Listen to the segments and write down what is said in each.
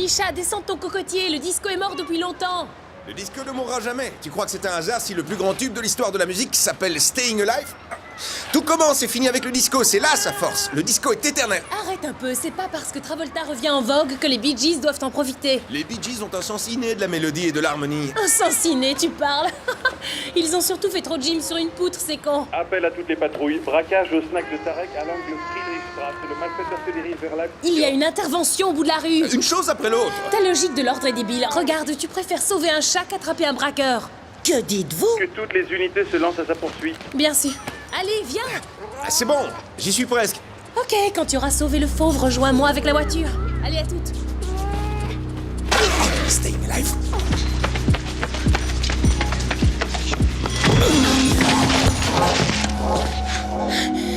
Misha, descends de ton cocotier, le disco est mort depuis longtemps. Le disco ne mourra jamais. Tu crois que c'est un hasard si le plus grand tube de l'histoire de la musique s'appelle Staying Alive? Tout commence et finit avec le disco, c'est là sa force. Le disco est éternel. Arrête un peu, c'est pas parce que Travolta revient en vogue que les Bee Gees doivent en profiter. Les Bee Gees ont un sens inné de la mélodie et de l'harmonie. Un sens inné, tu parles. Ils ont surtout fait trop de gym sur une poutre, c'est con. Appel à toutes les patrouilles, braquage au snack de Tarek à l'angle Friedrichstrasse, le malfaiteur se dirige vers la... Il y a une intervention au bout de la rue. Une chose après l'autre. Ta logique de l'ordre est débile. Regarde, tu préfères sauver un chat qu'attraper un braqueur. Que dites-vous? Que toutes les unités se lancent à sa poursuite. Bien sûr. Allez, viens. Ah, c'est bon, j'y suis presque. Ok, quand tu auras sauvé le fauve, rejoins-moi avec la voiture. Allez, à toutes. Staying Alive.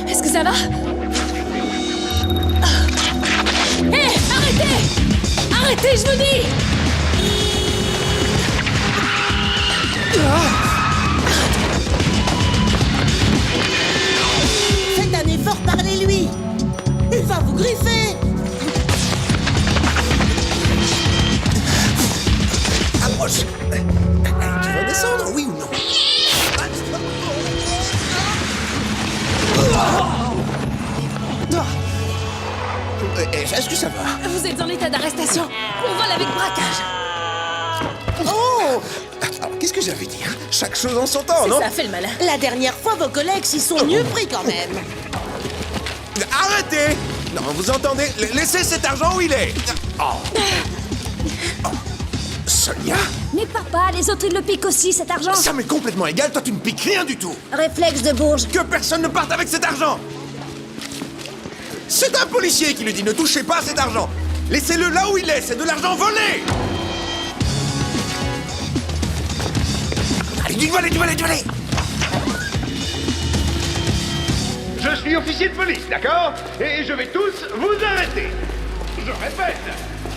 Est-ce que ça va? Hé, arrêtez! Arrêtez, je vous dis! Faites un effort, parlez-lui! Il va vous griffer! Approche. Tu vas descendre, oui ou non? Est-ce que ça va? Vous êtes en état d'arrestation. On vole avec braquage. Oh! Alors, qu'est-ce que j'avais dit, hein? Chaque chose en son temps, non? Ça fait le malin. La dernière fois, vos collègues s'y sont mieux pris quand même. Arrêtez! Non, vous entendez? Laissez cet argent où il est! Oh. Oh. Sonia? Mais papa, les autres ils le piquent aussi cet argent. Ça m'est complètement égal, toi tu ne piques rien du tout! Réflexe de bourge. Que personne ne parte avec cet argent! C'est un policier qui lui dit ne touchez pas à cet argent! Laissez-le là où il est, c'est de l'argent volé! Allez, du volet! Je suis officier de police, d'accord? Et je vais tous vous arrêter. Je répète,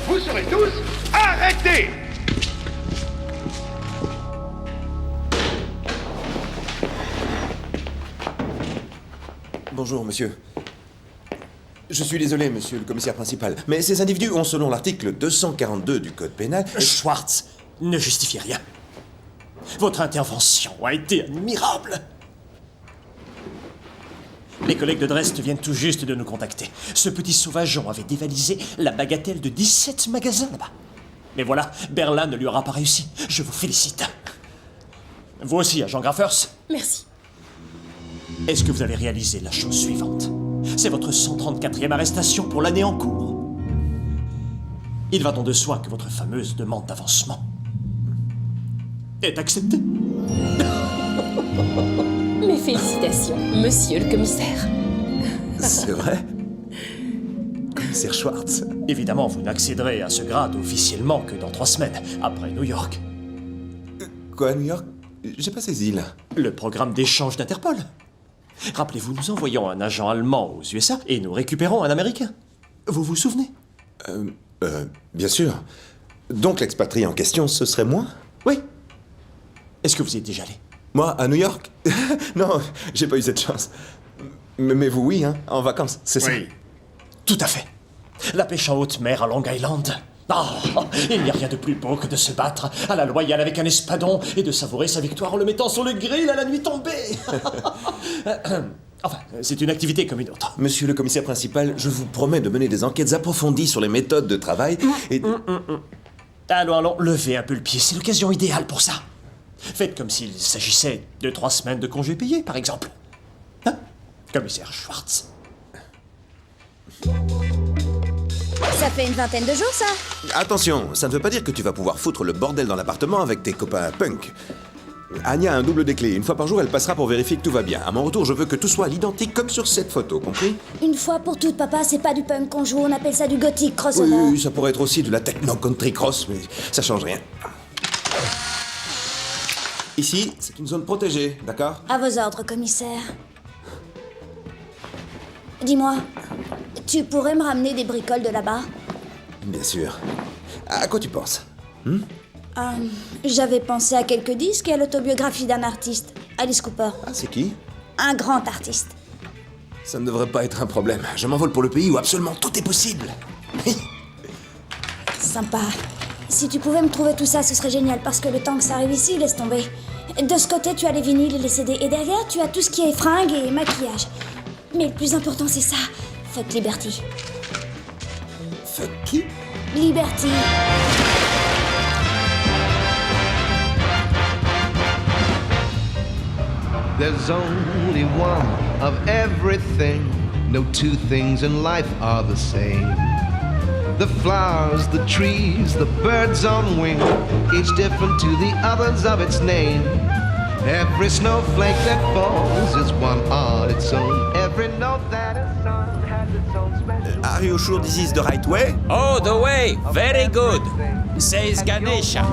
vous serez tous arrêtés. Bonjour, monsieur. Je suis désolé, monsieur le commissaire principal, mais ces individus ont, selon l'article 242 du Code pénal... Schwartz ne justifie rien. Votre intervention a été admirable. Les collègues de Dresde viennent tout juste de nous contacter. Ce petit sauvageon avait dévalisé la bagatelle de 17 magasins là-bas. Mais voilà, Berlin ne lui aura pas réussi. Je vous félicite. Vous aussi, agent Graffers. Merci. Est-ce que vous avez réalisé la chose suivante? C'est votre 134e arrestation pour l'année en cours. Il va donc de soi que votre fameuse demande d'avancement est acceptée. Mes félicitations, monsieur le commissaire. C'est vrai? Commissaire Schwartz. Évidemment, vous n'accéderez à ce grade officiellement que dans 3 semaines, après New York. Quoi, New York? J'ai pas saisi, là. Le programme d'échange d'Interpol. Rappelez-vous, nous envoyons un agent allemand aux USA et nous récupérons un Américain. Vous vous souvenez? Bien sûr. Donc l'expatrié en question, ce serait moi? Oui. Est-ce que vous y êtes déjà allé? Moi, à New York? Non, j'ai pas eu cette chance. Mais vous, oui, hein, en vacances, c'est ça? Oui. Tout à fait. La pêche en haute mer à Long Island. Oh, il n'y a rien de plus beau que de se battre à la loyale avec un espadon et de savourer sa victoire en le mettant sur le grill à la nuit tombée. Enfin, c'est une activité comme une autre. Monsieur le commissaire principal, je vous promets de mener des enquêtes approfondies sur les méthodes de travail et... Allons, levez un peu le pied, c'est l'occasion idéale pour ça. Faites comme s'il s'agissait de 3 semaines de congés payés, par exemple. Hein, commissaire Schwartz? Ça fait une vingtaine de jours, ça. Attention, ça ne veut pas dire que tu vas pouvoir foutre le bordel dans l'appartement avec tes copains punk. Anya a un double des clés. Une fois par jour, elle passera pour vérifier que tout va bien. À mon retour, je veux que tout soit à l'identique comme sur cette photo, compris? Une fois pour toutes, papa, c'est pas du punk qu'on joue, on appelle ça du gothic crossover. Oui, ça pourrait être aussi de la techno country cross, mais ça change rien. Ici, c'est une zone protégée, d'accord? À vos ordres, commissaire. Dis-moi, tu pourrais me ramener des bricoles de là-bas? Bien sûr. À quoi tu penses? J'avais pensé à quelques disques et à l'autobiographie d'un artiste, Alice Cooper. Ah, c'est qui? Un grand artiste. Ça ne devrait pas être un problème. Je m'envole pour le pays où absolument tout est possible. sympa. Si tu pouvais me trouver tout ça, ce serait génial, parce que le temps que ça arrive ici, laisse tomber. De ce côté, tu as les vinyles et les CD, et derrière, tu as tout ce qui est fringues et maquillage. Mais le plus important, c'est ça. Fuck Liberty. Fuck qui? Liberty. There's only one of everything. No two things in life are the same. The flowers, the trees, the birds on wing, each different to the others of its name. Every snowflake that falls is one on its own. Every note that is sung has its own special. Are you sure this is the right way? Oh, the way. Very good. Says Ganesha.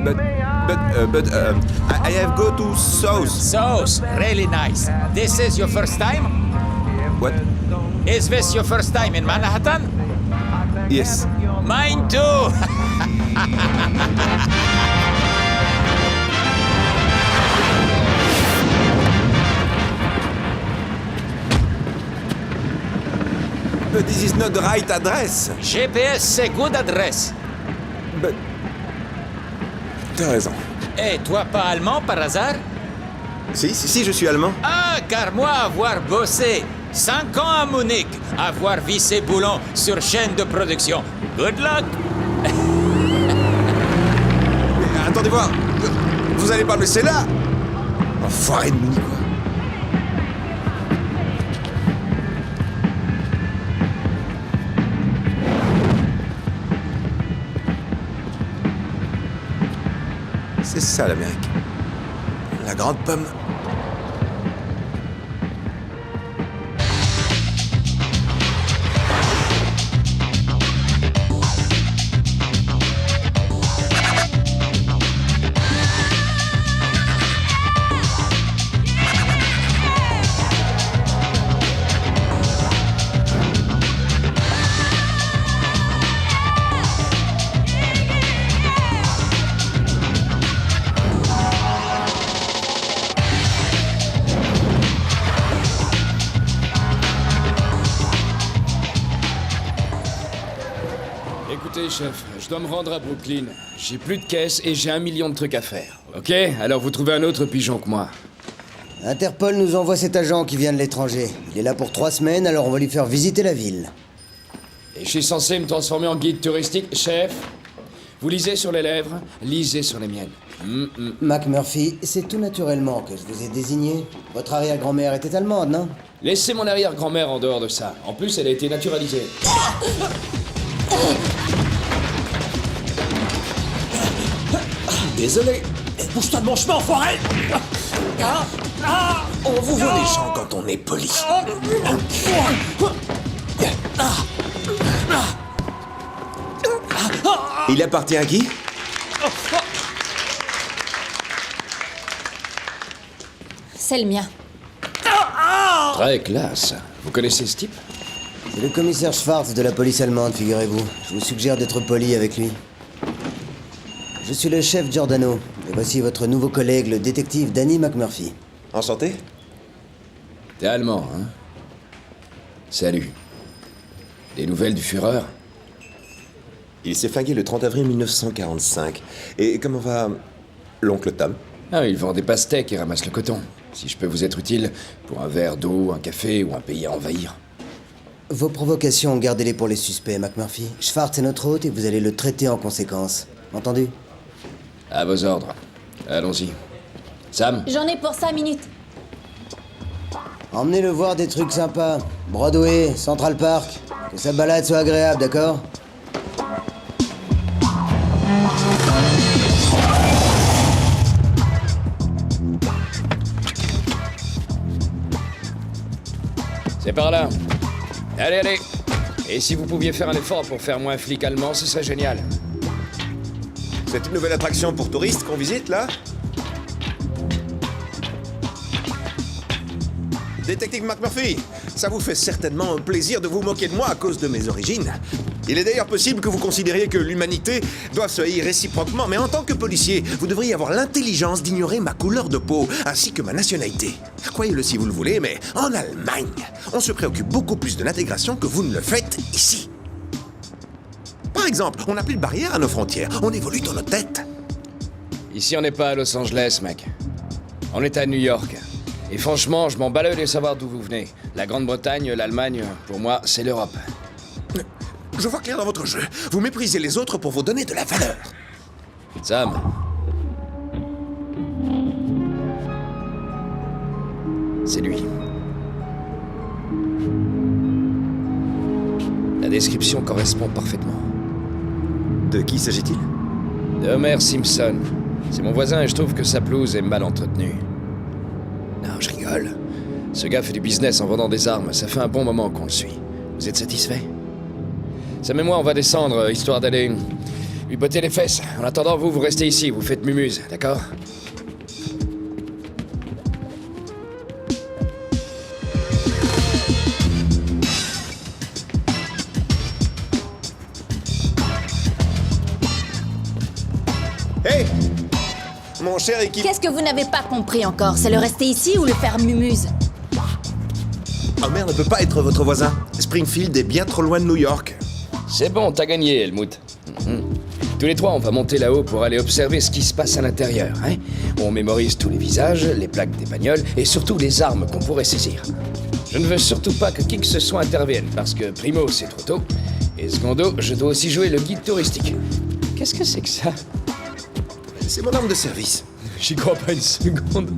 But I have go to south. Sauce. Really nice. This is your first time? What? Is this your first time in Manhattan? Yes. Mine too. But this is not the right address. GPS, c'est good adresse. But... T'as raison. Et toi, pas allemand par hasard? Si, je suis allemand. Ah, car moi, avoir bossé 5 ans à Munich, avoir vissé boulon sur chaîne de production. Good luck! Mais attendez voir. Vous allez pas me laisser là? Enfoiré de mini, quoi. C'est ça l'Amérique. La grande pomme. Écoutez, chef, je dois me rendre à Brooklyn. J'ai plus de caisse et j'ai 1 million de trucs à faire. Ok? Alors vous trouvez un autre pigeon que moi. Interpol nous envoie cet agent qui vient de l'étranger. Il est là pour 3 semaines, alors on va lui faire visiter la ville. Et je suis censé me transformer en guide touristique. Chef, vous lisez sur les lèvres, lisez sur les miennes. McMurphy, c'est tout naturellement que je vous ai désigné. Votre arrière-grand-mère était allemande, non? Laissez mon arrière-grand-mère en dehors de ça. En plus, elle a été naturalisée. Désolé. Bouge-toi de mon chemin, enfoiré! On vous voit les gens quand on est poli. Il appartient à qui? C'est le mien. Très classe. Vous connaissez ce type? C'est le commissaire Schwartz de la police allemande, figurez-vous. Je vous suggère d'être poli avec lui. Je suis le chef Giordano, et voici votre nouveau collègue, le détective Danny McMurphy. Enchanté. T'es allemand, hein? Salut. Des nouvelles du Führer? Il s'est flingué le 30 avril 1945. Et comment va l'oncle Tom? Ah, il vend des pastèques et ramasse le coton. Si je peux vous être utile pour un verre d'eau, un café ou un pays à envahir. Vos provocations, gardez-les pour les suspects, McMurphy. Schwartz est notre hôte et vous allez le traiter en conséquence. Entendu? À vos ordres. Allons-y. Sam? J'en ai pour 5 minutes. Emmenez-le voir des trucs sympas. Broadway, Central Park. Que sa balade soit agréable, d'accord? C'est par là. Allez, allez. Et si vous pouviez faire un effort pour faire moins flic allemand, ce serait génial. C'est une nouvelle attraction pour touristes qu'on visite, là? Détective McMurphy, ça vous fait certainement un plaisir de vous moquer de moi à cause de mes origines. Il est d'ailleurs possible que vous considériez que l'humanité doit se haïr réciproquement, mais en tant que policier, vous devriez avoir l'intelligence d'ignorer ma couleur de peau, ainsi que ma nationalité. Croyez-le si vous le voulez, mais en Allemagne, on se préoccupe beaucoup plus de l'intégration que vous ne le faites ici. exemple, on n'a plus de barrière à nos frontières. On évolue dans notre tête. Ici, on n'est pas à Los Angeles, mec. On est à New York. Et franchement, je m'en bats de savoir d'où vous venez. La Grande-Bretagne, l'Allemagne, pour moi, c'est l'Europe. Je vois clair dans votre jeu. Vous méprisez les autres pour vous donner de la valeur. Sam. C'est lui. La description correspond parfaitement. De qui s'agit-il? De Homer Simpson. C'est mon voisin et je trouve que sa pelouse est mal entretenue. Non, je rigole. Ce gars fait du business en vendant des armes. Ça fait un bon moment qu'on le suit. Vous êtes satisfait? Sam et moi, on va descendre, histoire d'aller lui botter les fesses. En attendant, vous restez ici, vous faites mumuse, d'accord? Hey! Mon cher équipe... Qu'est-ce que vous n'avez pas compris encore? C'est le rester ici ou le faire mumuse? Homer ne peut pas être votre voisin. Springfield est bien trop loin de New York. C'est bon, t'as gagné, Helmut. Tous les trois, on va monter là-haut pour aller observer ce qui se passe à l'intérieur, hein? On mémorise tous les visages, les plaques des bagnoles et surtout les armes qu'on pourrait saisir. Je ne veux surtout pas que qui que ce soit intervienne, parce que primo, c'est trop tôt, et secondo, je dois aussi jouer le guide touristique. Qu'est-ce que c'est que ça? C'est mon arme de service. J'y crois pas une seconde.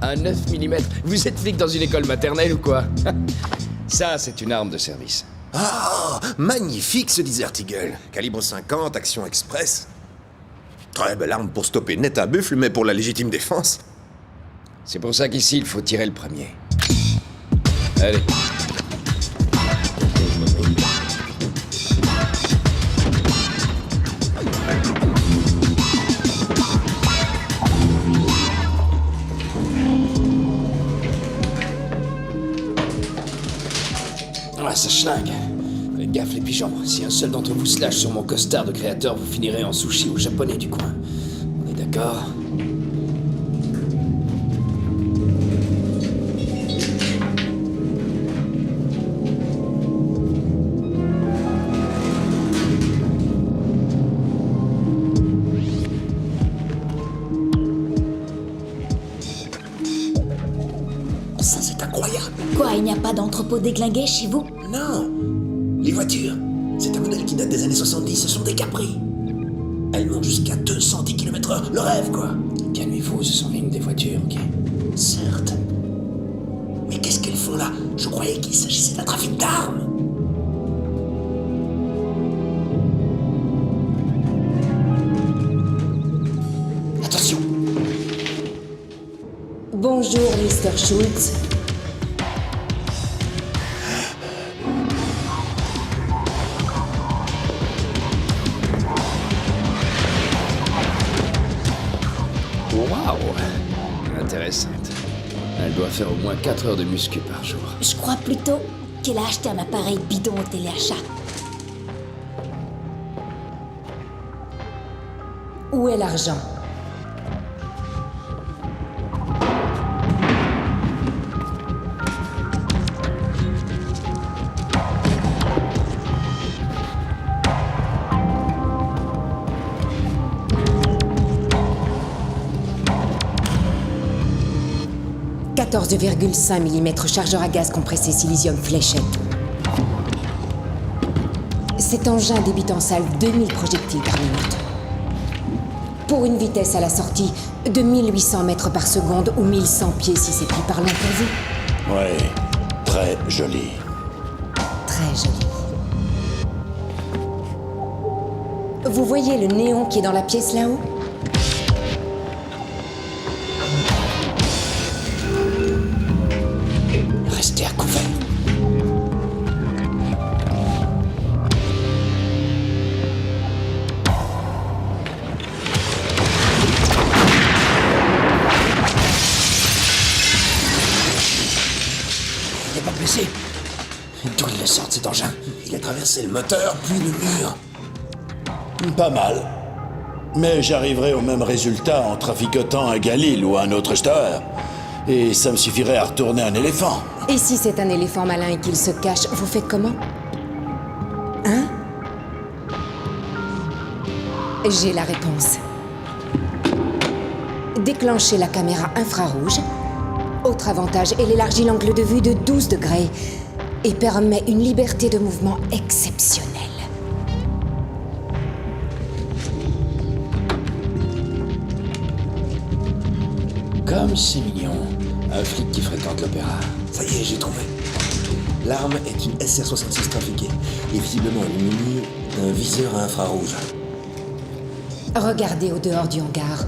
Un 9 mm. Vous êtes flic dans une école maternelle ou quoi? Ça, c'est une arme de service. Ah, magnifique ce Desert Eagle. Calibre 50, action express. Très belle arme pour stopper net un buffle, mais pour la légitime défense. C'est pour ça qu'ici, il faut tirer le premier. Allez. Ah, ça schlingue. Faites gaffe les pigeons. Si un seul d'entre vous se lâche sur mon costard de créateur, vous finirez en sushi au japonais du coin. On est d'accord? Ça, c'est incroyable. Quoi, il n'y a pas d'entrepôt déglingué chez vous? Non. Les voitures, c'est un modèle qui date des années 70, ce sont des Capri. Elles montent jusqu'à 210 km/h, le rêve, quoi. Calmez-vous, ce sont l'une des voitures, ok? Certes. Mais qu'est-ce qu'elles font là? Je croyais qu'il s'agissait d'un trafic d'armes. Attention. Bonjour, Mr. Schultz. Waouh! Intéressante. Elle doit faire au moins 4 heures de muscu par jour. Je crois plutôt qu'elle a acheté un appareil bidon au téléachat. Où est l'argent? « 14,5 mm chargeur à gaz compressé silicium fléchette. Cet engin débite en salve 2000 projectiles par minute. Pour une vitesse à la sortie de 1800 mètres par seconde ou 1100 pieds si c'est plus parlant pour vous. » Ouais, très joli. Très joli. Vous voyez le néon qui est dans la pièce là-haut? Restez à couvert. Il n'est pas blessé. D'où il le sort cet engin? Il a traversé le moteur, puis le mur. Pas mal. Mais j'arriverai au même résultat en traficotant un Galil ou un autre Stoer. Et ça me suffirait à retourner un éléphant. Et si c'est un éléphant malin et qu'il se cache, vous faites comment? Hein? J'ai la réponse. Déclenchez la caméra infrarouge. Autre avantage, elle élargit l'angle de vue de 12 degrés et permet une liberté de mouvement exceptionnelle. Comme c'est mignon. Un flic qui fréquente l'opéra. Ça y est, j'ai trouvé. L'arme est une SR-66 trafiquée et visiblement munie d'un viseur à infrarouge. Regardez au dehors du hangar.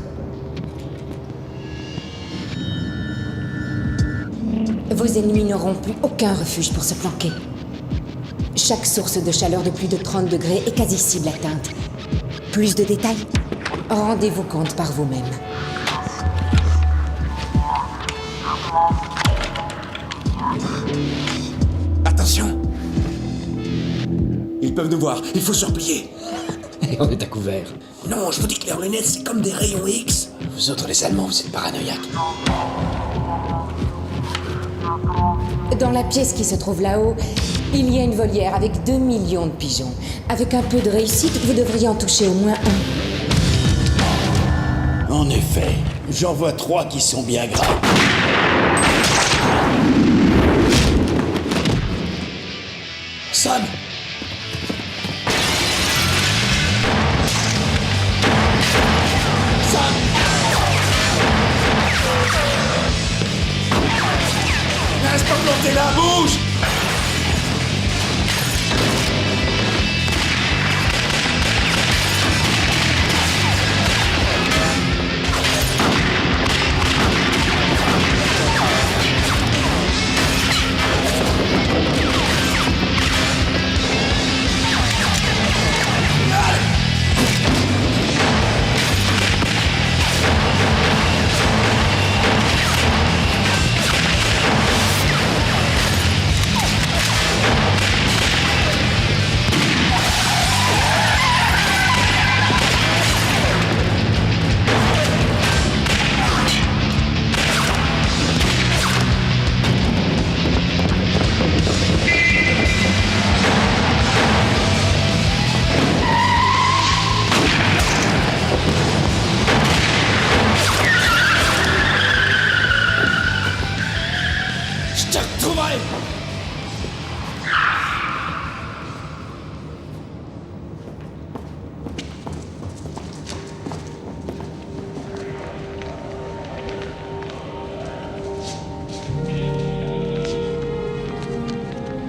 Vos ennemis n'auront plus aucun refuge pour se planquer. Chaque source de chaleur de plus de 30 degrés est quasi cible atteinte. Plus de détails? Rendez-vous compte par vous-même. Attention! Ils peuvent nous voir, il faut se replier. Et on est à couvert. Non, je vous dis que leurs lunettes, c'est comme des rayons X. Vous autres, les Allemands, vous êtes paranoïaques. Dans la pièce qui se trouve là-haut, il y a une volière avec 2 millions de pigeons. Avec un peu de réussite, vous devriez en toucher au moins un. En effet, j'en vois 3 qui sont bien gras. Sam! Laisse pas planter la bouche!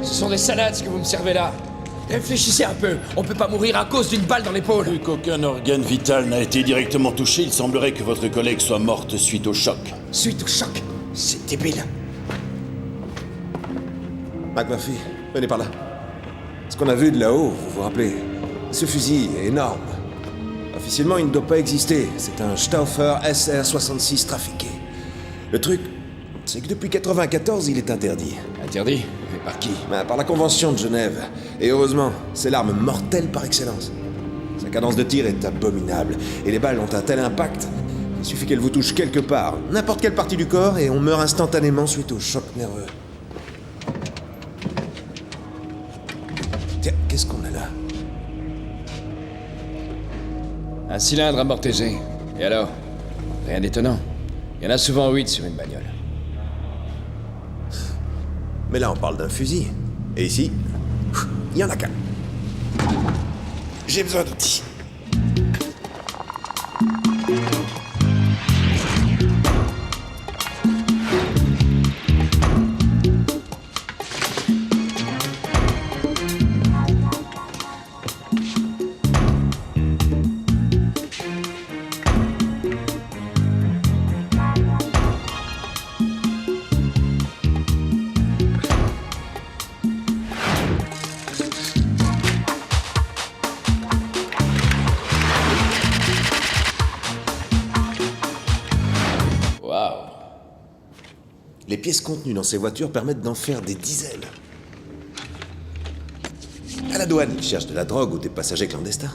Ce sont des salades ce que vous me servez là. Réfléchissez un peu, on peut pas mourir à cause d'une balle dans l'épaule. Vu qu'aucun organe vital n'a été directement touché, il semblerait que votre collègue soit morte suite au choc. Suite au choc? C'est débile. McMurphy, venez par là. Ce qu'on a vu de là-haut, vous vous rappelez? Ce fusil est énorme. Officiellement, il ne doit pas exister. C'est un Stauffer SR-66 trafiqué. Le truc, c'est que depuis 94, il est interdit. Interdit? Mais par qui? Par la Convention de Genève. Et heureusement, c'est l'arme mortelle par excellence. Sa cadence de tir est abominable, et les balles ont un tel impact. Il suffit qu'elles vous touchent quelque part, n'importe quelle partie du corps, et on meurt instantanément suite au choc nerveux. Tiens, qu'est-ce qu'on a là? Un cylindre amortisé. Et alors? Rien d'étonnant. Il y en a souvent 8 sur une bagnole. Mais là, on parle d'un fusil. Et ici, il y en a qu'un. J'ai besoin d'outils. Les pièces contenues dans ces voitures permettent d'en faire des dizaines. À la douane, ils cherchent de la drogue ou des passagers clandestins.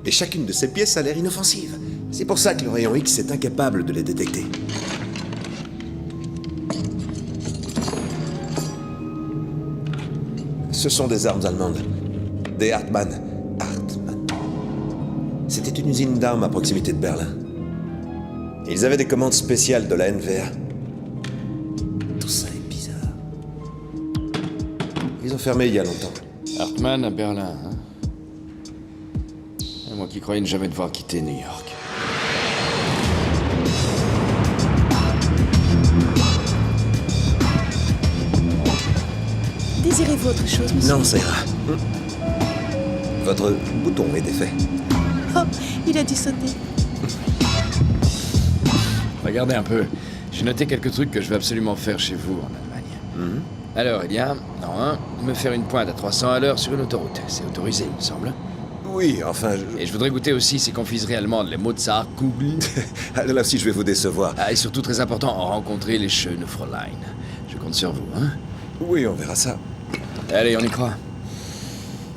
Et chacune de ces pièces a l'air inoffensive. C'est pour ça que le rayon X est incapable de les détecter. Ce sont des armes allemandes. Des Hartmann. C'était une usine d'armes à proximité de Berlin. Ils avaient des commandes spéciales de la NVA. Tout ça est bizarre. Ils ont fermé il y a longtemps. Hartmann à Berlin, hein? Et moi qui croyais ne jamais devoir quitter New York. Désirez-vous autre chose, monsieur? Non, ça ira. Votre bouton est défait. Oh, il a dû sauter. Regardez un peu. J'ai noté quelques trucs que je veux absolument faire chez vous en Allemagne. Alors, il y a, me faire une pointe à 300 à l'heure sur une autoroute. C'est autorisé, il me semble. Oui, enfin... Et je voudrais goûter aussi ces confiseries allemandes, les Mozartkugel. Là aussi, je vais vous décevoir. Ah, et surtout, très important, rencontrer les schöne Fräulein. Je compte sur vous, hein? Oui, on verra ça. Allez, on y croit.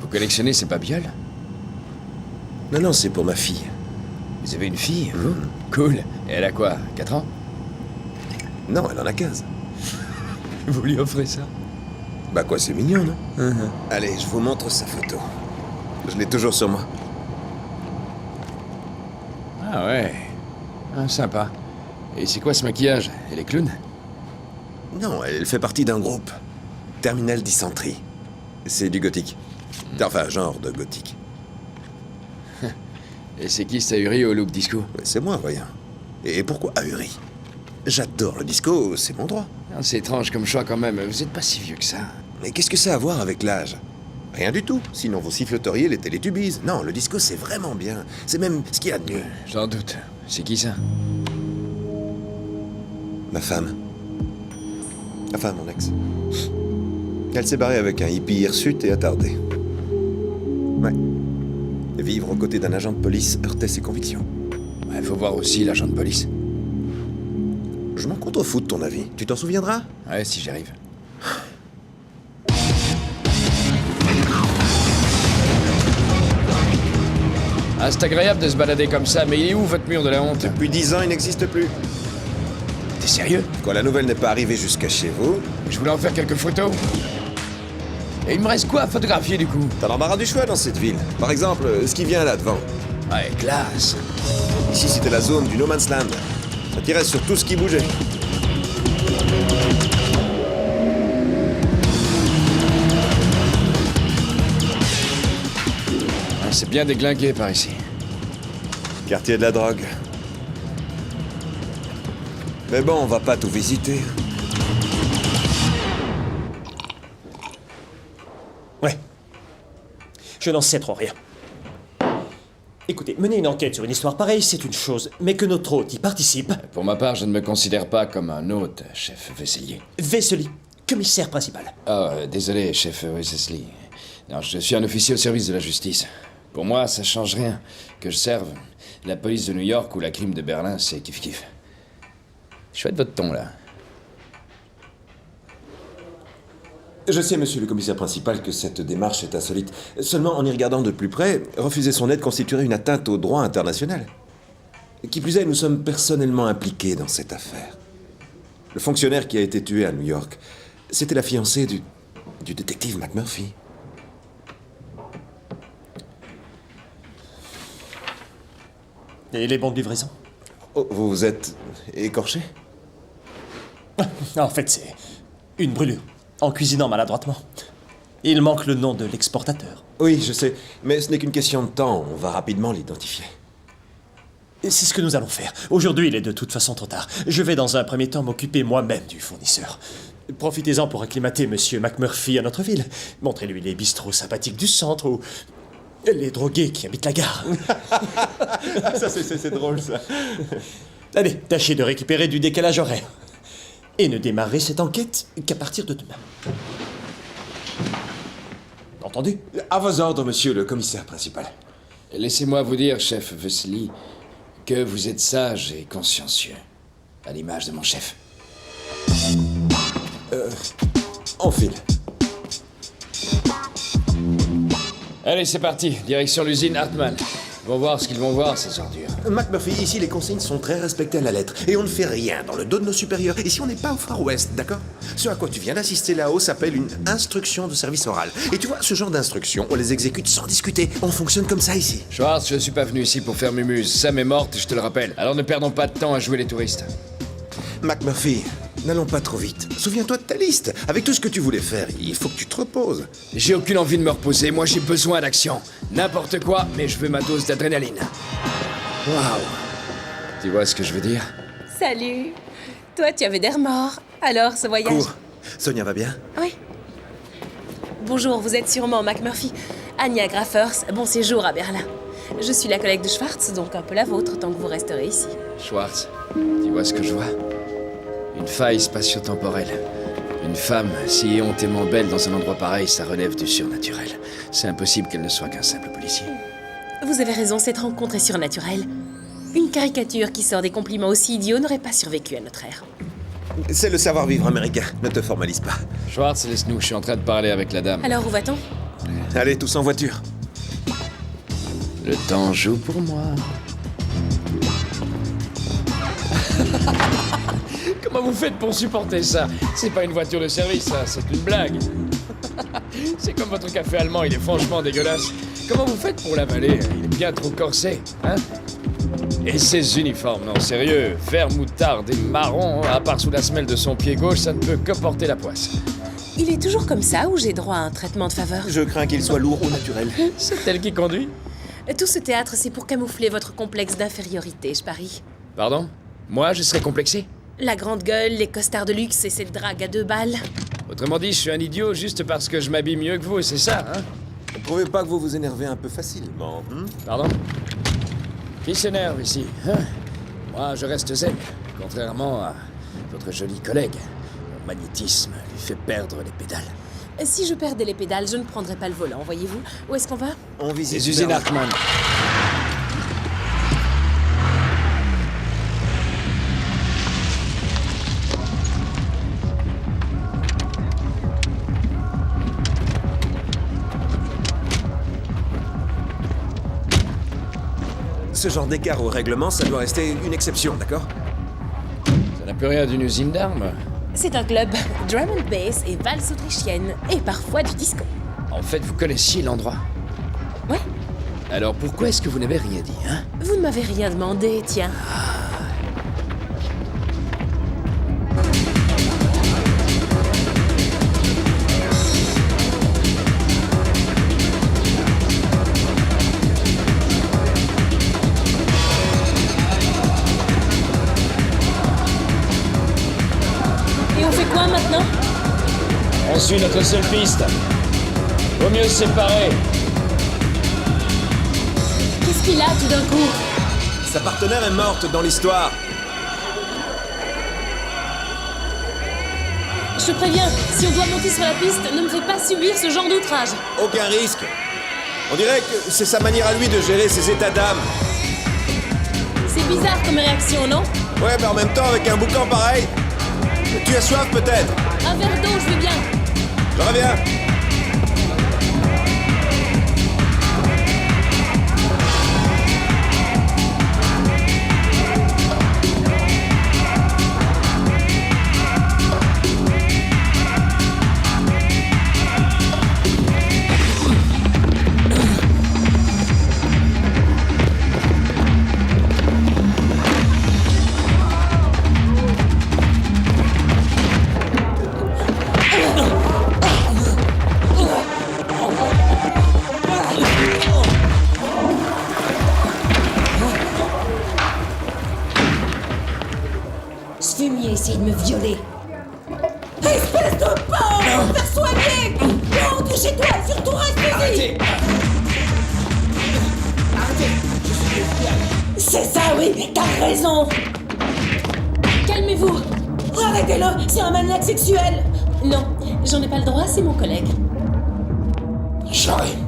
Vous collectionnez ces babioles? Non, c'est pour ma fille. Vous avez une fille, vous? Cool. Et elle a quoi, 4 ans? Non, elle en a 15. Vous lui offrez ça? Bah quoi, c'est mignon, non? Allez, je vous montre sa photo. Je l'ai toujours sur moi. Ah ouais. Ah, sympa. Et c'est quoi ce maquillage? Elle est clown? Non, elle fait partie d'un groupe. Terminal Dysentery. C'est du gothique. Enfin, genre de gothique. Et c'est qui cet ahuri au look disco? C'est moi, voyons. Et pourquoi ahuri? J'adore le disco, c'est mon droit. C'est étrange comme choix quand même, vous êtes pas si vieux que ça. Mais qu'est-ce que ça a à voir avec l'âge? Rien du tout, sinon vous siffloteriez les Télétubies. Non, le disco c'est vraiment bien. C'est même ce qu'il y a de mieux. J'en doute. C'est qui ça? Ma femme. Enfin, mon ex. Elle s'est barrée avec un hippie hirsute et attardé. Ouais. Vivre aux côtés d'un agent de police heurtait ses convictions. Il faut voir aussi l'agent de police. Je m'en contrefous de ton avis. Tu t'en souviendras? Ouais, si j'y arrive. Ah, c'est agréable de se balader comme ça, mais il est où votre mur de la honte? Depuis 10 ans, il n'existe plus. T'es sérieux? Quand la nouvelle n'est pas arrivée jusqu'à chez vous... Je voulais en faire quelques photos. Et il me reste quoi à photographier du coup? T'as l'embarras du choix dans cette ville. Par exemple, ce qui vient là devant. Ouais, classe. Ici, c'était la zone du No Man's Land. Ça tirait sur tout ce qui bougeait. C'est bien déglingué par ici. Quartier de la drogue. Mais bon, on va pas tout visiter. Ouais. Je n'en sais trop rien. Écoutez, mener une enquête sur une histoire pareille, c'est une chose, mais que notre hôte y participe... Pour ma part, je ne me considère pas comme un hôte, chef Vesely. Vesely, commissaire principal. Désolé, chef Vesely. Non, je suis un officier au service de la justice. Pour moi, ça change rien. Que je serve la police de New York ou la crime de Berlin, c'est kiff-kiff. Chouette votre ton, là. Je sais, monsieur le commissaire principal, que cette démarche est insolite. Seulement, en y regardant de plus près, refuser son aide constituerait une atteinte au droit international. Qui plus est, nous sommes personnellement impliqués dans cette affaire. Le fonctionnaire qui a été tué à New York, c'était la fiancée du détective McMurphy. Et les bons de livraison? Oh, vous êtes écorché? En fait, c'est une brûlure, en cuisinant maladroitement. Il manque le nom de l'exportateur. Oui, je sais, mais ce n'est qu'une question de temps, on va rapidement l'identifier. Et c'est ce que nous allons faire. Aujourd'hui, il est de toute façon trop tard. Je vais dans un premier temps m'occuper moi-même du fournisseur. Profitez-en pour acclimater Monsieur McMurphy à notre ville. Montrez-lui les bistrots sympathiques du centre ou les drogués qui habitent la gare. Ça, c'est drôle, ça. Allez, tâchez de récupérer du décalage horaire. Et ne démarrez cette enquête qu'à partir de demain. Entendu? À vos ordres, monsieur le commissaire principal. Laissez-moi vous dire, chef Vesely, que vous êtes sage et consciencieux, à l'image de mon chef. On file. Allez, c'est parti, direction l'usine Hartmann. Ils vont voir ce qu'ils vont voir, ces ordures. McMurphy, ici les consignes sont très respectées à la lettre. Et on ne fait rien dans le dos de nos supérieurs. Ici on n'est pas au Far West, d'accord? Ce à quoi tu viens d'assister là-haut s'appelle une instruction de service oral. Et tu vois, ce genre d'instructions, on les exécute sans discuter. On fonctionne comme ça ici. Schwartz, je suis pas venu ici pour faire mumuse. Sam est morte, je te le rappelle. Alors ne perdons pas de temps à jouer les touristes. McMurphy, n'allons pas trop vite. Souviens-toi de ta liste. Avec tout ce que tu voulais faire, il faut que tu te reposes. J'ai aucune envie de me reposer. Moi, j'ai besoin d'action. N'importe quoi, mais je veux ma dose d'adrénaline. Waouh. Tu vois ce que je veux dire? Salut. Toi, tu avais d'air mort. Alors, ce voyage... Cours. Sonia va bien? Oui. Bonjour, vous êtes sûrement McMurphy. Anya Graffers, bon séjour à Berlin. Je suis la collègue de Schwartz, donc un peu la vôtre, tant que vous resterez ici. Schwartz, tu vois ce que je vois? Une faille spatio-temporelle. Une femme si éhontément belle dans un endroit pareil, ça relève du surnaturel. C'est impossible qu'elle ne soit qu'un simple policier. Vous avez raison, cette rencontre est surnaturelle. Une caricature qui sort des compliments aussi idiots n'aurait pas survécu à notre ère. C'est le savoir-vivre américain, ne te formalise pas. Schwartz, laisse-nous, je suis en train de parler avec la dame. Alors où va-t-on? Allez, tous en voiture. Le temps joue pour moi. Comment vous faites pour supporter ça? C'est pas une voiture de service, ça, c'est une blague. C'est comme votre café allemand, il est franchement dégueulasse. Comment vous faites pour l'avaler? Il est bien trop corsé, hein? Et ces uniformes, non, sérieux, vert moutarde et marron, à part sous la semelle de son pied gauche, ça ne peut que porter la poisse. Il est toujours comme ça ou j'ai droit à un traitement de faveur? Je crains qu'il soit lourd ou naturel. C'est elle qui conduit? Tout ce théâtre, c'est pour camoufler votre complexe d'infériorité, je parie. Pardon? Moi, je serais complexé? La grande gueule, les costards de luxe et cette drague à 2 balles. Autrement dit, je suis un idiot juste parce que je m'habille mieux que vous, c'est ça, hein? Ne trouvez pas que vous vous énervez un peu facilement, hein? Pardon? Qui s'énerve ici, hein? Moi, je reste zen, contrairement à votre joli collègue. Mon magnétisme lui fait perdre les pédales. Si je perdais les pédales, je ne prendrais pas le volant, voyez-vous. Où est-ce qu'on va? On visite les usines Hartmann. Ce genre d'écart au règlement, ça doit rester une exception, d'accord? Ça n'a plus rien d'une usine d'armes. C'est un club, drum and bass et valse autrichienne, et parfois du disco. En fait, vous connaissiez l'endroit? Ouais. Alors pourquoi est-ce que vous n'avez rien dit, hein? Vous ne m'avez rien demandé, tiens. Maintenant? On suit notre seule piste. Vaut mieux se séparer. Qu'est-ce qu'il a tout d'un coup? Sa partenaire est morte dans l'histoire. Je te préviens, si on doit monter sur la piste, ne me fais pas subir ce genre d'outrage. Aucun risque. On dirait que c'est sa manière à lui de gérer ses états d'âme. C'est bizarre comme réaction, non? Ouais, mais en même temps, avec un boucan pareil... Tu as soif peut-être? Un verre d'eau, je veux bien. Je reviens. Ce fumier essaye de me violer. Espèce de porc! Faire soigner! Rentre chez toi, surtout reste ici! Arrêtez! Arrêtez! Je suis le FBI. C'est ça, oui! T'as raison! Calmez-vous! Arrêtez-le! C'est un maniaque sexuel! Non, j'en ai pas le droit, c'est mon collègue. J'arrive.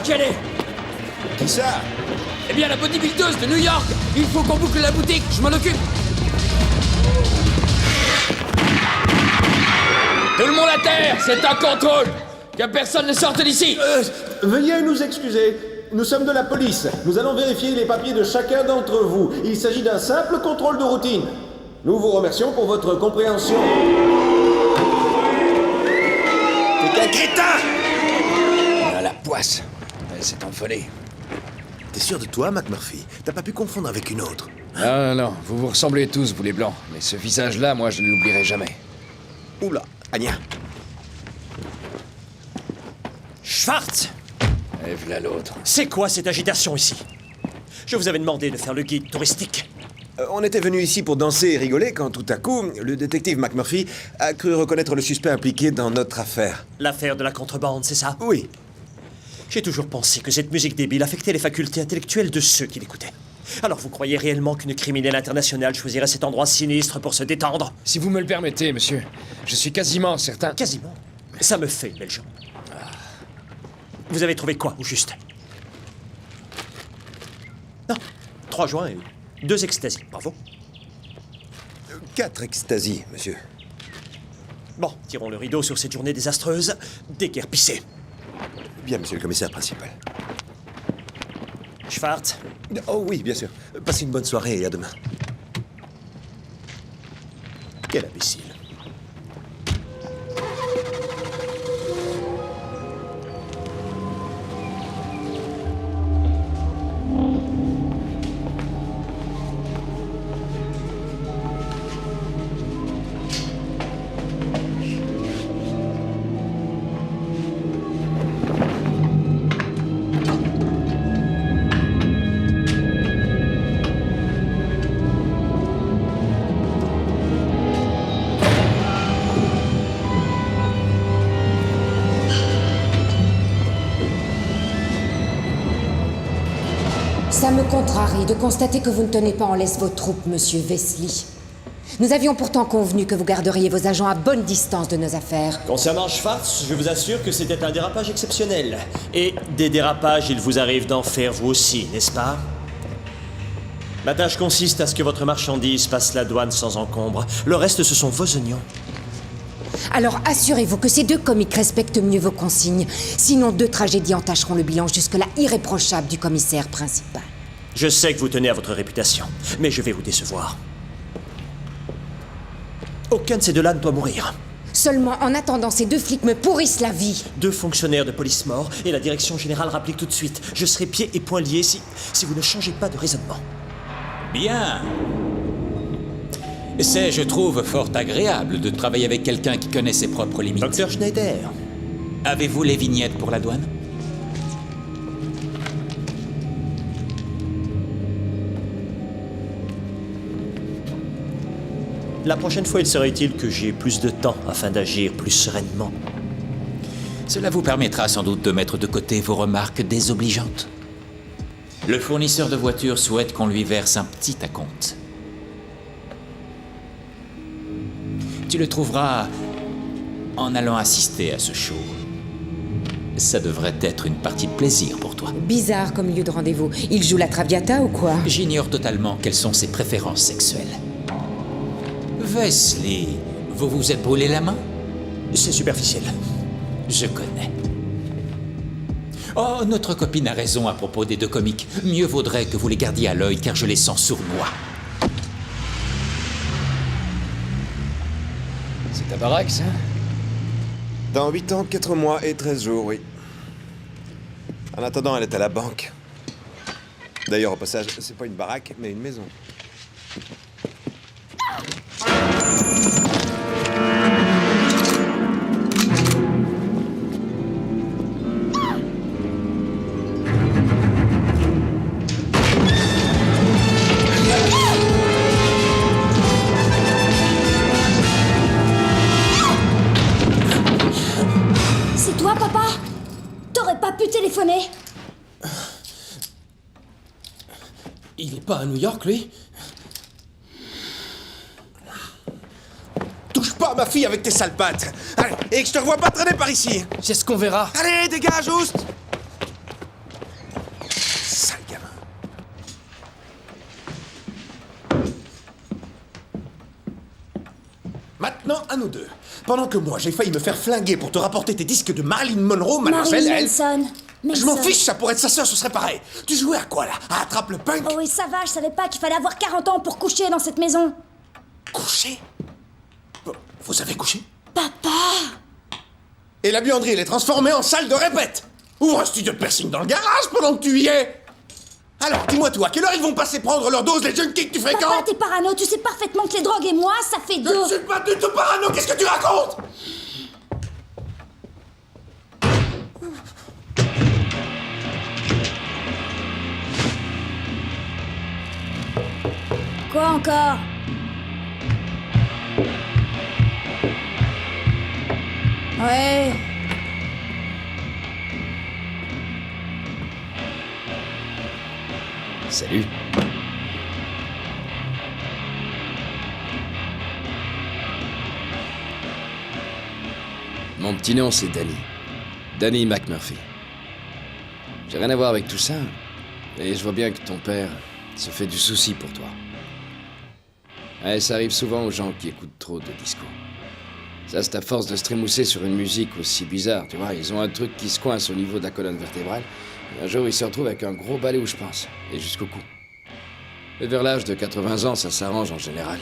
qui elle est. Qui ça? Eh bien, la bodybuildeuse de New York. Il faut qu'on boucle la boutique, je m'en occupe. Tout le monde à terre, c'est un contrôle. Que personne ne sorte d'ici. Veuillez nous excuser. Nous sommes de la police. Nous allons vérifier les papiers de chacun d'entre vous. Il s'agit d'un simple contrôle de routine. Nous vous remercions pour votre compréhension. T'es un crétin! À la poisse. Elle s'est envolée. T'es sûr de toi, McMurphy? T'as pas pu confondre avec une autre? Non, non, vous vous ressemblez tous, vous les blancs. Mais ce visage-là, moi, je ne l'oublierai jamais. Oula, Anya. Schwartz! Et voilà l'autre. C'est quoi cette agitation ici? Je vous avais demandé de faire le guide touristique. On était venu ici pour danser et rigoler quand tout à coup, le détective McMurphy a cru reconnaître le suspect impliqué dans notre affaire. L'affaire de la contrebande, c'est ça? Oui. J'ai toujours pensé que cette musique débile affectait les facultés intellectuelles de ceux qui l'écoutaient. Alors vous croyez réellement qu'une criminelle internationale choisirait cet endroit sinistre pour se détendre? Si vous me le permettez, monsieur, je suis quasiment certain... Quasiment? Ça me fait une belle jambe. Vous avez trouvé quoi, au juste? Non, 3 joints et 2 extasies, bravo. 4 extasies, monsieur. Bon, tirons le rideau sur cette journée désastreuse, déguerpissez. Bien, monsieur le commissaire principal. Schwartz? Oh oui, bien sûr. Passez une bonne soirée et à demain. Quel imbécile. Ça me contrarie de constater que vous ne tenez pas en laisse vos troupes, monsieur Wesley. Nous avions pourtant convenu que vous garderiez vos agents à bonne distance de nos affaires. Concernant Schwartz, je vous assure que c'était un dérapage exceptionnel. Et des dérapages, il vous arrive d'en faire vous aussi, n'est-ce pas? Ma tâche consiste à ce que votre marchandise passe la douane sans encombre. Le reste, ce sont vos oignons. Alors assurez-vous que ces 2 comiques respectent mieux vos consignes. Sinon, 2 tragédies entacheront le bilan jusque-là irréprochable du commissaire principal. Je sais que vous tenez à votre réputation, mais je vais vous décevoir. Aucun de ces 2-là ne doit mourir. Seulement, en attendant, ces 2 flics me pourrissent la vie. 2 fonctionnaires de police morts et la direction générale rapplique tout de suite. Je serai pieds et poings liés si vous ne changez pas de raisonnement. Bien. C'est, je trouve, fort agréable de travailler avec quelqu'un qui connaît ses propres limites. Docteur Schneider. Avez-vous les vignettes pour la douane? La prochaine fois, il serait utile que j'aie plus de temps afin d'agir plus sereinement. Cela vous permettra sans doute de mettre de côté vos remarques désobligeantes. Le fournisseur de voitures souhaite qu'on lui verse un petit acompte. Tu le trouveras en allant assister à ce show. Ça devrait être une partie de plaisir pour toi. Bizarre comme lieu de rendez-vous. Il joue la Traviata ou quoi? J'ignore totalement quelles sont ses préférences sexuelles. Wesley, vous vous êtes brûlé la main? C'est superficiel. Je connais. Oh, notre copine a raison à propos des 2 comiques. Mieux vaudrait que vous les gardiez à l'œil car je les sens sournois. C'est ta baraque, ça? Dans 8 ans, 4 mois et 13 jours, oui. En attendant, elle est à la banque. D'ailleurs, au passage, c'est pas une baraque, mais une maison. C'est toi, papa? T'aurais pas pu téléphoner? Il est pas à New York, lui? Touche pas à ma fille avec tes sales pattes. Allez, et que je te revois pas traîner par ici. C'est ce qu'on verra. Allez, dégage, Oust! Maintenant, à nous deux. Pendant que moi, j'ai failli me faire flinguer pour te rapporter tes disques de Marilyn Monroe, mademoiselle, Marilyn elle... Manson. Je m'en fiche, ça pourrait être sa sœur, ce serait pareil. Tu jouais à quoi, là? À attrape le punk? Oh oui, ça va, je savais pas qu'il fallait avoir 40 ans pour coucher dans cette maison. Coucher? Vous avez couché? Papa! Et la buanderie, elle est transformée en salle de répète. Ouvre un studio de piercing dans le garage pendant que tu y es. Alors, dis-moi tout, à quelle heure ils vont passer prendre leur dose, les junkies que tu fréquentes? Papa, t'es parano, tu sais parfaitement que les drogues et moi, ça fait deux. Je ne suis pas du tout parano, qu'est-ce que tu racontes? Quoi encore? Ouais. Salut. Mon petit nom, c'est Danny. Danny McMurphy. J'ai rien à voir avec tout ça, et je vois bien que ton père se fait du souci pour toi. Ouais, ça arrive souvent aux gens qui écoutent trop de disco. Ça, c'est à force de se trémousser sur une musique aussi bizarre, tu vois. Ils ont un truc qui se coince au niveau de la colonne vertébrale. Et un jour, ils se retrouvent avec un gros balai où je pense, et jusqu'au cou. Et vers l'âge de 80 ans, ça s'arrange en général.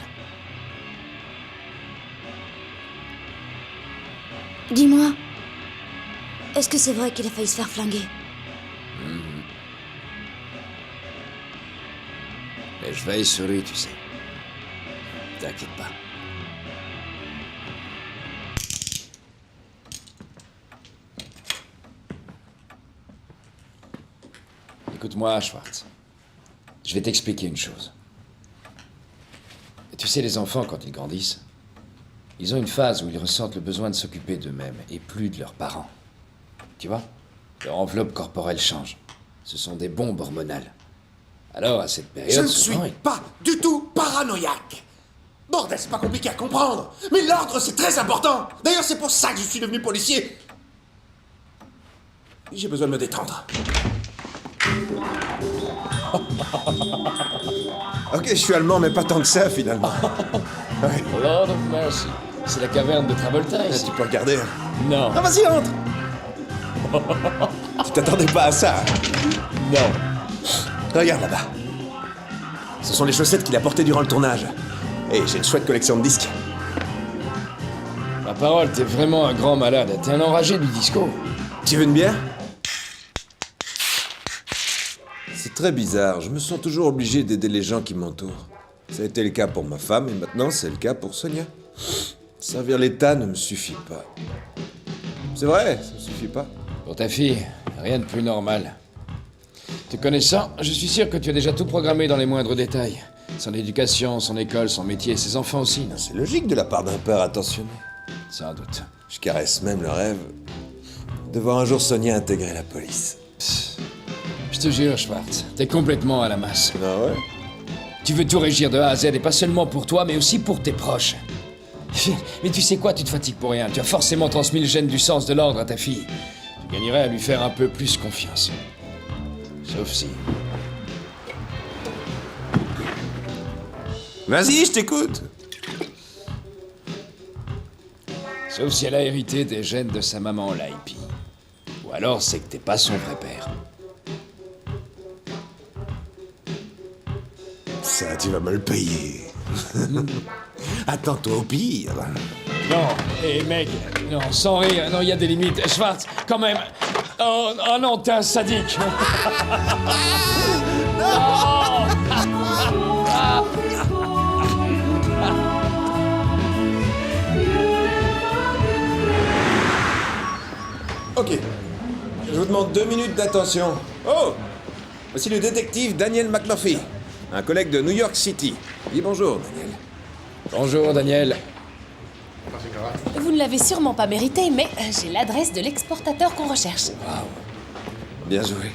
Dis-moi, est-ce que c'est vrai qu'il a failli se faire flinguer? Mais je veille sur lui, tu sais. T'inquiète pas. Écoute-moi, Schwartz. Je vais t'expliquer une chose. Tu sais, les enfants, quand ils grandissent, ils ont une phase où ils ressentent le besoin de s'occuper d'eux-mêmes et plus de leurs parents. Tu vois? Leur enveloppe corporelle change. Ce sont des bombes hormonales. Alors, à cette période... Je ne suis pas du tout paranoïaque. Bordel, c'est pas compliqué à comprendre. Mais l'ordre, c'est très important. D'ailleurs, c'est pour ça que je suis devenu policier. J'ai besoin de me détendre. Ok, je suis allemand, mais pas tant que ça, finalement. Ouais. Lord of Mercy. C'est la caverne de Travolta, ici. Tu peux regarder. Non. Ah, vas-y, entre. Tu t'attendais pas à ça? Non. Regarde là-bas. Ce sont les chaussettes qu'il a portées durant le tournage. Et j'ai une chouette collection de disques. Ma parole, t'es vraiment un grand malade. T'es un enragé du disco. Tu veux une bière? C'est très bizarre. Je me sens toujours obligé d'aider les gens qui m'entourent. Ça a été le cas pour ma femme et maintenant c'est le cas pour Sonia. Servir l'État ne me suffit pas. C'est vrai, ça me suffit pas. Pour ta fille, rien de plus normal. Te connaissant, je suis sûr que tu as déjà tout programmé dans les moindres détails. Son éducation, son école, son métier, ses enfants aussi. C'est logique de la part d'un père attentionné. Sans doute. Je caresse même le rêve de voir un jour Sonia intégrer la police. Je te jure, Schwartz, t'es complètement à la masse. Ah ouais? Tu veux tout régir de A à Z, et pas seulement pour toi, mais aussi pour tes proches. Mais tu sais quoi, tu te fatigues pour rien. Tu as forcément transmis le gène du sens de l'ordre à ta fille. Tu gagnerais à lui faire un peu plus confiance. Sauf si... Vas-y, je t'écoute. Sauf si elle a hérité des gènes de sa maman, la hippie. Ou alors c'est que t'es pas son vrai père. Ça, tu vas me le payer. Attends-toi au pire. Non, hé mec, non, sans rire, non, il y a des limites. Schwartz, quand même. Oh non, t'es un sadique. Ok. Je vous demande 2 minutes d'attention. Oh! Voici le détective Daniel McMurphy, un collègue de New York City. Dis bonjour, Daniel. Bonjour, Daniel. Vous ne l'avez sûrement pas mérité, mais j'ai l'adresse de l'exportateur qu'on recherche. Waouh. Bien joué.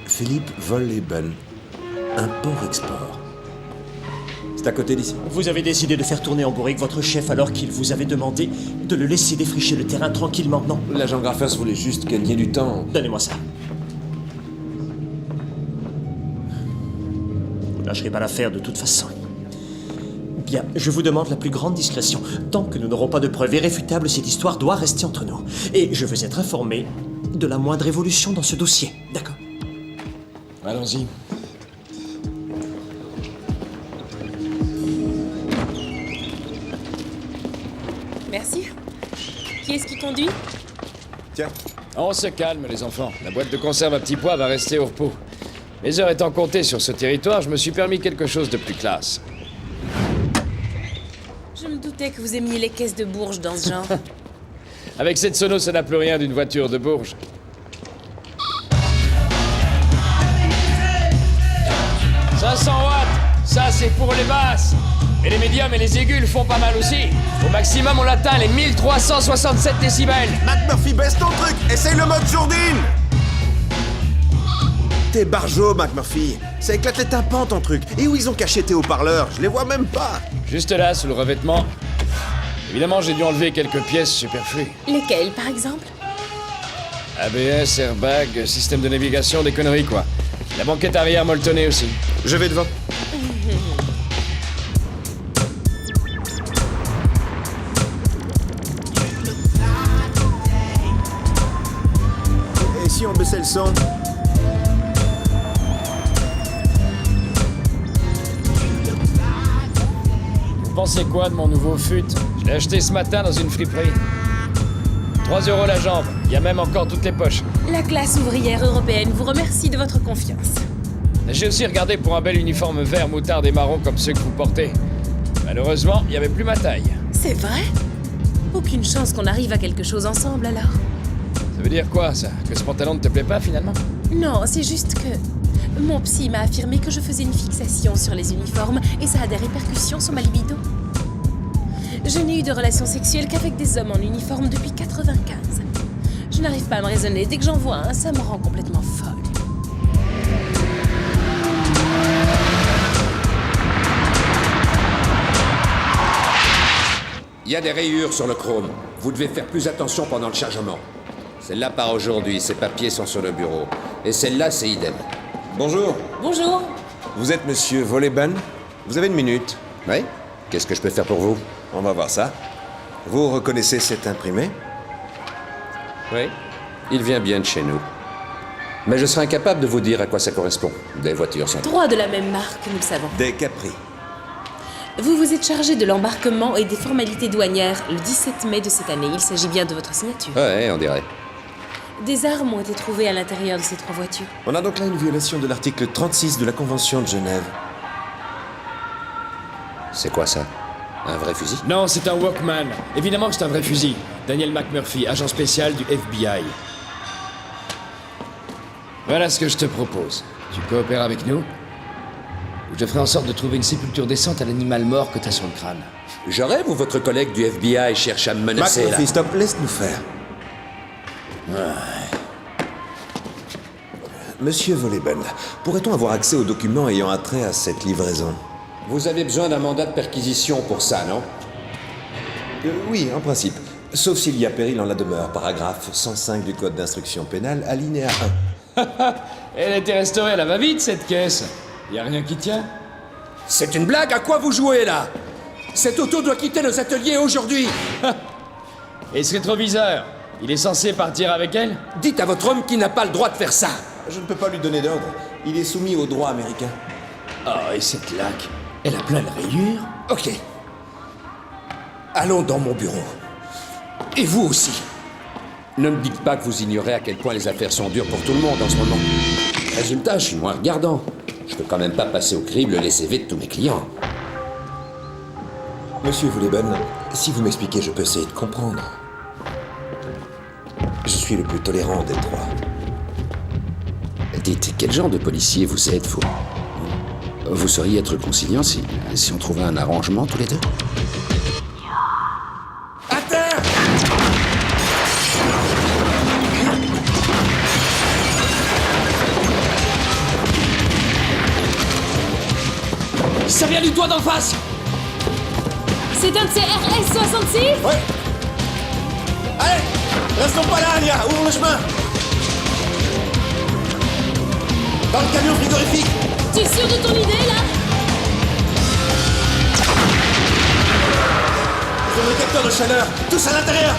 Philippe Volleben. Import-export. C'est à côté d'ici. Vous avez décidé de faire tourner en bourrique votre chef alors qu'il vous avait demandé de le laisser défricher le terrain tranquillement, non? L'agent Graffers voulait juste gagner du temps. Donnez-moi ça. Vous lâcherez pas l'affaire de toute façon. Bien, je vous demande la plus grande discrétion. Tant que nous n'aurons pas de preuves irréfutables, cette histoire doit rester entre nous. Et je veux être informé de la moindre évolution dans ce dossier, d'accord? Allons-y. Merci. Qui est-ce qui conduit? Tiens. On se calme, les enfants. La boîte de conserve à petits pois va rester au repos. Mes heures étant comptées sur ce territoire, je me suis permis quelque chose de plus classe. Je me doutais que vous aimiez les caisses de Bourges dans ce genre. Avec cette sono, ça n'a plus rien d'une voiture de Bourges. « 500 watts, ça c'est pour les basses. Et les médiums et les aigus le font pas mal aussi. Au maximum, on atteint les 1367 décibels. McMurphy, baisse ton truc. Essaye le mode sourdine. T'es barjot, McMurphy. Ça éclate les tympans, ton truc. Et où ils ont caché tes haut-parleurs? Je les vois même pas. Juste là, sous le revêtement. Évidemment, j'ai dû enlever quelques pièces superflues. Lesquelles, par exemple? ABS, airbag, système de navigation, des conneries, quoi. La banquette arrière molletonnée aussi. Je vais devant. Et si on baissait le son? Vous pensez quoi de mon nouveau fut? Je l'ai acheté ce matin dans une friperie. 3 € la jambe. Il y a même encore toutes les poches. La classe ouvrière européenne vous remercie de votre confiance. J'ai aussi regardé pour un bel uniforme vert, moutarde et marron comme ceux que vous portez. Malheureusement, il n'y avait plus ma taille. C'est vrai? Aucune chance qu'on arrive à quelque chose ensemble, alors. Ça veut dire quoi, ça? Que ce pantalon ne te plaît pas, finalement? Non, c'est juste que... Mon psy m'a affirmé que je faisais une fixation sur les uniformes et ça a des répercussions sur ma libido. Je n'ai eu de relations sexuelles qu'avec des hommes en uniforme depuis 95. Je n'arrive pas à me raisonner. Dès que j'en vois un, ça me rend complètement folle. Il y a des rayures sur le chrome. Vous devez faire plus attention pendant le chargement. Celle-là part aujourd'hui, ces papiers sont sur le bureau. Et celle-là, c'est idem. Bonjour. Bonjour. Vous êtes monsieur Volleyban? Vous avez une minute? Oui? Qu'est-ce que je peux faire pour vous? On va voir ça. Vous reconnaissez cet imprimé? Oui. Il vient bien de chez nous. Mais je serais incapable de vous dire à quoi ça correspond. Des voitures sont... 3 de la même marque, nous le savons. Des Capri. Vous vous êtes chargé de l'embarquement et des formalités douanières le 17 mai de cette année. Il s'agit bien de votre signature. Ouais, on dirait. Des armes ont été trouvées à l'intérieur de ces 3 voitures. On a donc là une violation de l'article 36 de la Convention de Genève. C'est quoi ça? Un vrai fusil? Non, c'est un Walkman. Évidemment que c'est un vrai fusil. Daniel McMurphy, agent spécial du FBI. Voilà ce que je te propose. Tu coopères avec nous? Ou je ferai en sorte de trouver une sépulture décente à l'animal mort que t'as sur le crâne. Je rêve ou votre collègue du FBI cherche à me menacer McMurphy, là? stop, laisse-nous faire. Monsieur Volleyban, pourrait-on avoir accès aux documents ayant attrait à cette livraison? Vous avez besoin d'un mandat de perquisition pour ça, non? Oui, en principe. Sauf s'il y a péril en la demeure, paragraphe 105 du Code d'instruction pénale, alinéa 1. Elle a été restaurée à la va-vite, cette caisse. Y a rien qui tient? C'est une blague? À quoi vous jouez, là? Cette auto doit quitter nos ateliers aujourd'hui. Et ce rétroviseur, il est censé partir avec elle? Dites à votre homme qu'il n'a pas le droit de faire ça. Je ne peux pas lui donner d'ordre. Il est soumis au droit américain. Oh, et cette laque, elle a plein de rayures. Ok. Allons dans mon bureau. Et vous aussi. Ne me dites pas que vous ignorez à quel point les affaires sont dures pour tout le monde en ce moment. Résultat, je suis moins regardant. Je peux quand même pas passer au crible les CV de tous mes clients. Monsieur Volleyban, si vous m'expliquez, je peux essayer de comprendre. Je suis le plus tolérant des 3. Dites, quel genre de policier vous êtes, vous? Vous sauriez être conciliant si on trouvait un arrangement tous les deux? À terre! Ça vient du toit d'en face! C'est un de ces RS-66? Ouais! Allez! Restons pas là, Anya! Ouvrons le chemin! Dans le camion frigorifique! Tu es sûr de ton idée, là? chaleur. Tous à l'intérieur.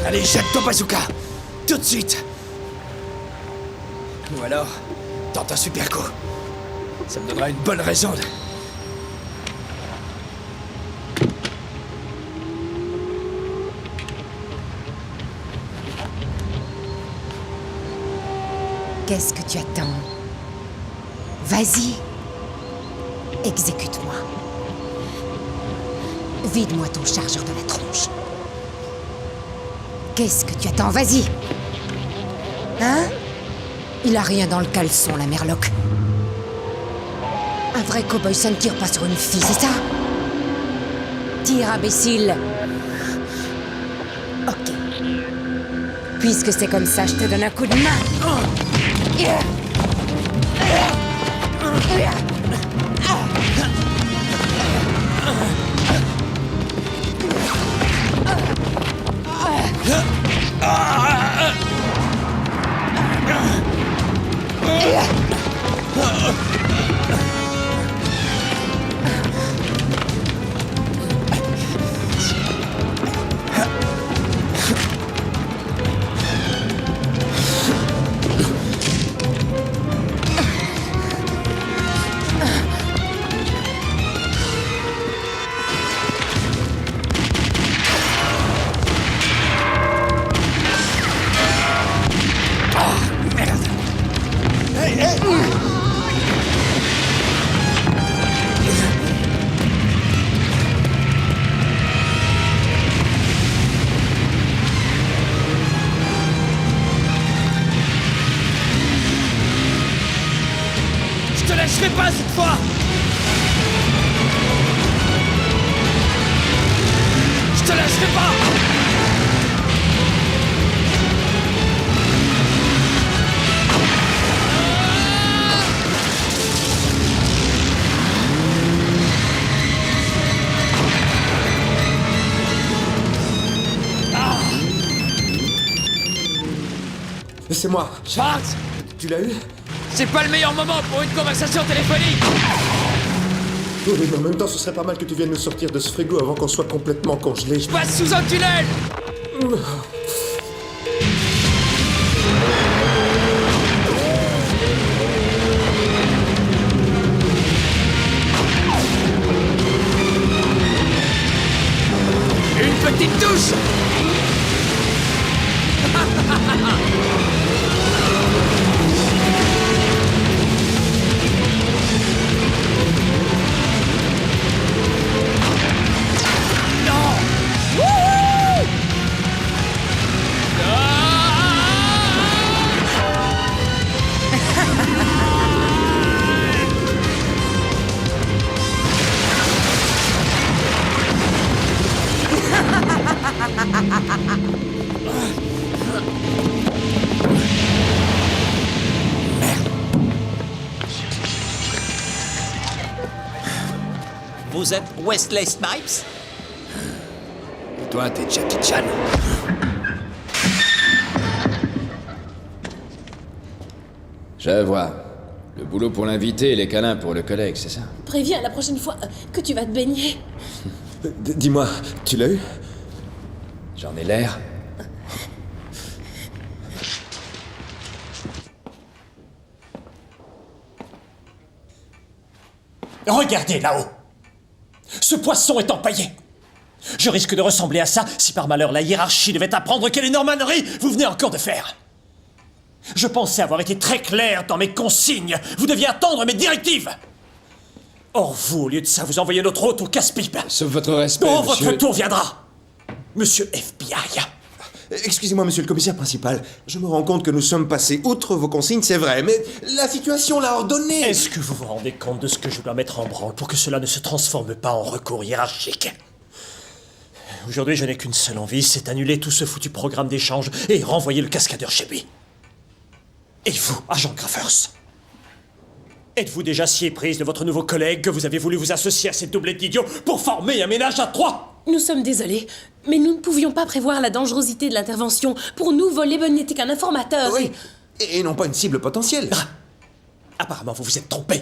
Allez, jette ton bazooka! Tout de suite! Ou alors, tente un super coup. Ça me donnera une bonne raison de... Qu'est-ce que tu attends? Vas-y. Exécute-moi. Vide-moi ton chargeur de la tronche. Qu'est-ce que tu attends? Vas-y. Hein? Il a rien dans le caleçon, la merloc. Un vrai cow-boy, ça ne tire pas sur une fille, c'est ça? Tire, imbécile. Ok. Puisque c'est comme ça, je te donne un coup de main. Je te lâcherai pas cette fois! Je te lâcherai pas! C'est moi. Schwartz! Tu l'as eu? C'est pas le meilleur moment pour une conversation téléphonique! Oui, mais en même temps, ce serait pas mal que tu viennes nous sortir de ce frigo avant qu'on soit complètement congelé. Je passe sous un tunnel! Une petite douche! Vous êtes Wesley Snipes? Et toi, t'es Jackie Chan. Je vois. Le boulot pour l'invité et les câlins pour le collègue, c'est ça? Préviens la prochaine fois que tu vas te baigner. Dis-moi, tu l'as eu? J'en ai l'air. Regardez là-haut. Ce poisson est empaillé. Je risque de ressembler à ça si par malheur la hiérarchie devait apprendre quelle énormanerie vous venez encore de faire. Je pensais avoir été très clair dans mes consignes. Vous deviez attendre mes directives. Or vous, au lieu de ça, vous envoyez notre hôte au casse-pipe. Sauf votre respect, Oh, monsieur... votre tour viendra. Monsieur FBI. Excusez-moi, monsieur le commissaire principal. Je me rends compte que nous sommes passés outre vos consignes, c'est vrai, mais la situation l'a ordonné. Est-ce que vous vous rendez compte de ce que je dois mettre en branle pour que cela ne se transforme pas en recours hiérarchique? Aujourd'hui, je n'ai qu'une seule envie, c'est annuler tout ce foutu programme d'échange et renvoyer le cascadeur chez lui. Et vous, agent Graffers, Êtes-vous déjà si éprise de votre nouveau collègue que vous avez voulu vous associer à cette doublette d'idiots pour former un ménage à 3? Nous sommes désolés, mais nous ne pouvions pas prévoir la dangerosité de l'intervention. Pour nous, Volleybone n'était qu'un informateur. Oui, et non pas une cible potentielle. Apparemment, vous vous êtes trompé.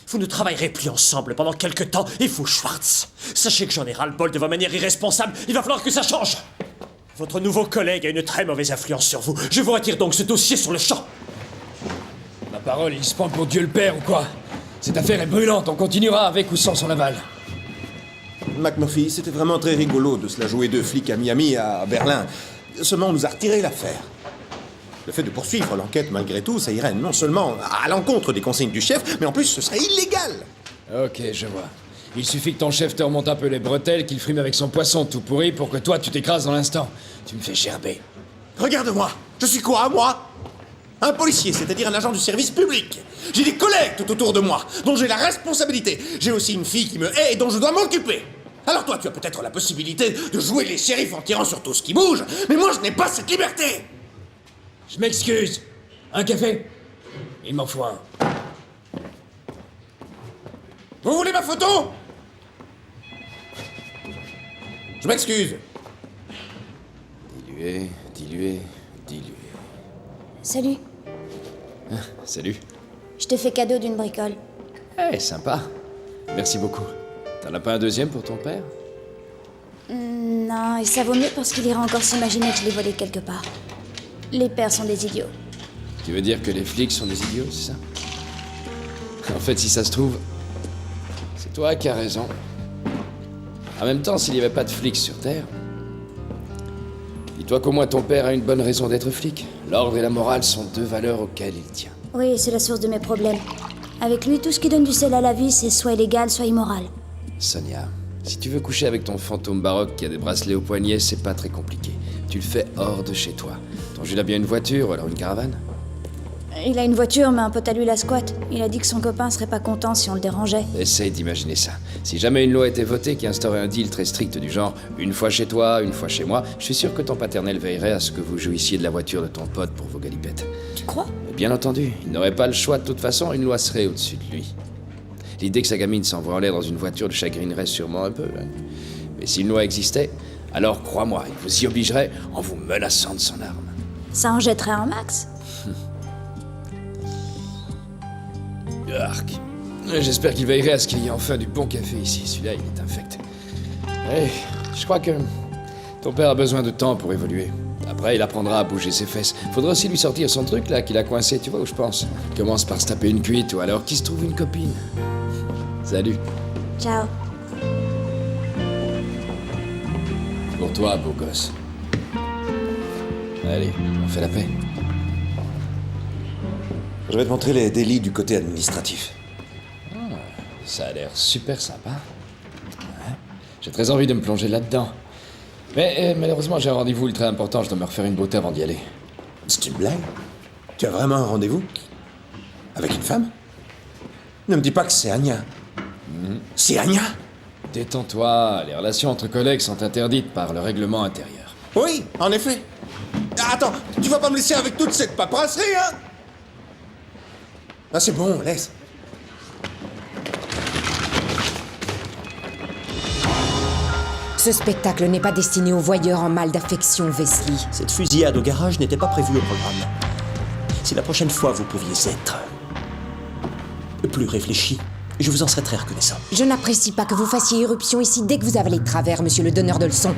Vous ne travaillerez plus ensemble pendant quelque temps, et vous, Schwartz, sachez que j'en ai ras-le-bol de vos manières irresponsables. Il va falloir que ça change. Votre nouveau collègue a une très mauvaise influence sur vous. Je vous retire donc ce dossier sur le champ. Ma parole, il se prend pour Dieu le Père ou quoi? Cette affaire est brûlante, on continuera avec ou sans son aval. McMurphy, c'était vraiment très rigolo de se la jouer de flic à Miami à Berlin. Seulement, on nous a retiré l'affaire. Le fait de poursuivre l'enquête, malgré tout, ça irait non seulement à l'encontre des consignes du chef, mais en plus, ce serait illégal. Ok, je vois. Il suffit que ton chef te remonte un peu les bretelles, qu'il frime avec son poisson tout pourri pour que toi, tu t'écrases dans l'instant. Tu me fais gerber. Regarde-moi. Je suis quoi, moi? Un policier, c'est-à-dire un agent du service public. J'ai des collègues tout autour de moi, dont j'ai la responsabilité. J'ai aussi une fille qui me hait et dont je dois m'occuper. Alors toi, tu as peut-être la possibilité de jouer les shérifs en tirant sur tout ce qui bouge, mais moi, je n'ai pas cette liberté. Je m'excuse. Un café? Il m'en faut un. Vous voulez ma photo? Je m'excuse. Dilué, dilué, dilué. Salut. Ah, salut. Je te fais cadeau d'une bricole. Eh, sympa. Merci beaucoup. T'en as pas un deuxième pour ton père? Non, et ça vaut mieux parce qu'il ira encore s'imaginer que je l'ai volé quelque part. Les pères sont des idiots. Tu veux dire que les flics sont des idiots, c'est ça? En fait, si ça se trouve, c'est toi qui as raison. En même temps, s'il n'y avait pas de flics sur Terre, dis-toi qu'au moins ton père a une bonne raison d'être flic. L'ordre et la morale sont deux valeurs auxquelles il tient. Oui, c'est la source de mes problèmes. Avec lui, tout ce qui donne du sel à la vie, c'est soit illégal, soit immoral. Sonia, si tu veux coucher avec ton fantôme baroque qui a des bracelets au poignet, c'est pas très compliqué. Tu le fais hors de chez toi. Ton Jules a bien une voiture ou alors une caravane? Il a une voiture, mais un pote à lui la squatte. Il a dit que son copain serait pas content si on le dérangeait. Essaye d'imaginer ça. Si jamais une loi était votée qui instaurait un deal très strict du genre une fois chez toi, une fois chez moi, je suis sûr que ton paternel veillerait à ce que vous jouissiez de la voiture de ton pote pour vos galipettes. Tu crois? Bien entendu, il n'aurait pas le choix de toute façon, une loi serait au-dessus de lui. L'idée que sa gamine s'envoie en l'air dans une voiture le chagrinerait sûrement un peu. Hein. Mais si une loi existait, alors crois-moi, il vous y obligerait en vous menaçant de son arme. Ça en jetterait un max? Arc. J'espère qu'il veillerait à ce qu'il y ait enfin du bon café ici. Celui-là, il est infect. Ouais, je crois que ton père a besoin de temps pour évoluer. Après, il apprendra à bouger ses fesses. Faudra aussi lui sortir son truc, là, qu'il a coincé, tu vois où je pense. Il commence par se taper une cuite, ou alors qu'il se trouve une copine. Salut. Ciao. Pour toi, beau gosse. Allez, on fait la paix. Je vais te montrer les délits du côté administratif. Ça a l'air super sympa. Ouais. J'ai très envie de me plonger là-dedans. Mais malheureusement, j'ai un rendez-vous ultra important, je dois me refaire une beauté avant d'y aller. C'est une blague? Tu as vraiment un rendez-vous? Avec une femme? Ne me dis pas que c'est Anya. C'est Anya? Détends-toi, les relations entre collègues sont interdites par le règlement intérieur. Oui, en effet. Attends, tu vas pas me laisser avec toute cette paperasserie, hein? Ah, c'est bon, laisse. Ce spectacle n'est pas destiné aux voyeurs en mal d'affection, Wesley. Cette fusillade au garage n'était pas prévue au programme. Si la prochaine fois vous pouviez être plus réfléchi, je vous en serais très reconnaissant. Je n'apprécie pas que vous fassiez éruption ici dès que vous avez les travers, monsieur le donneur de leçons.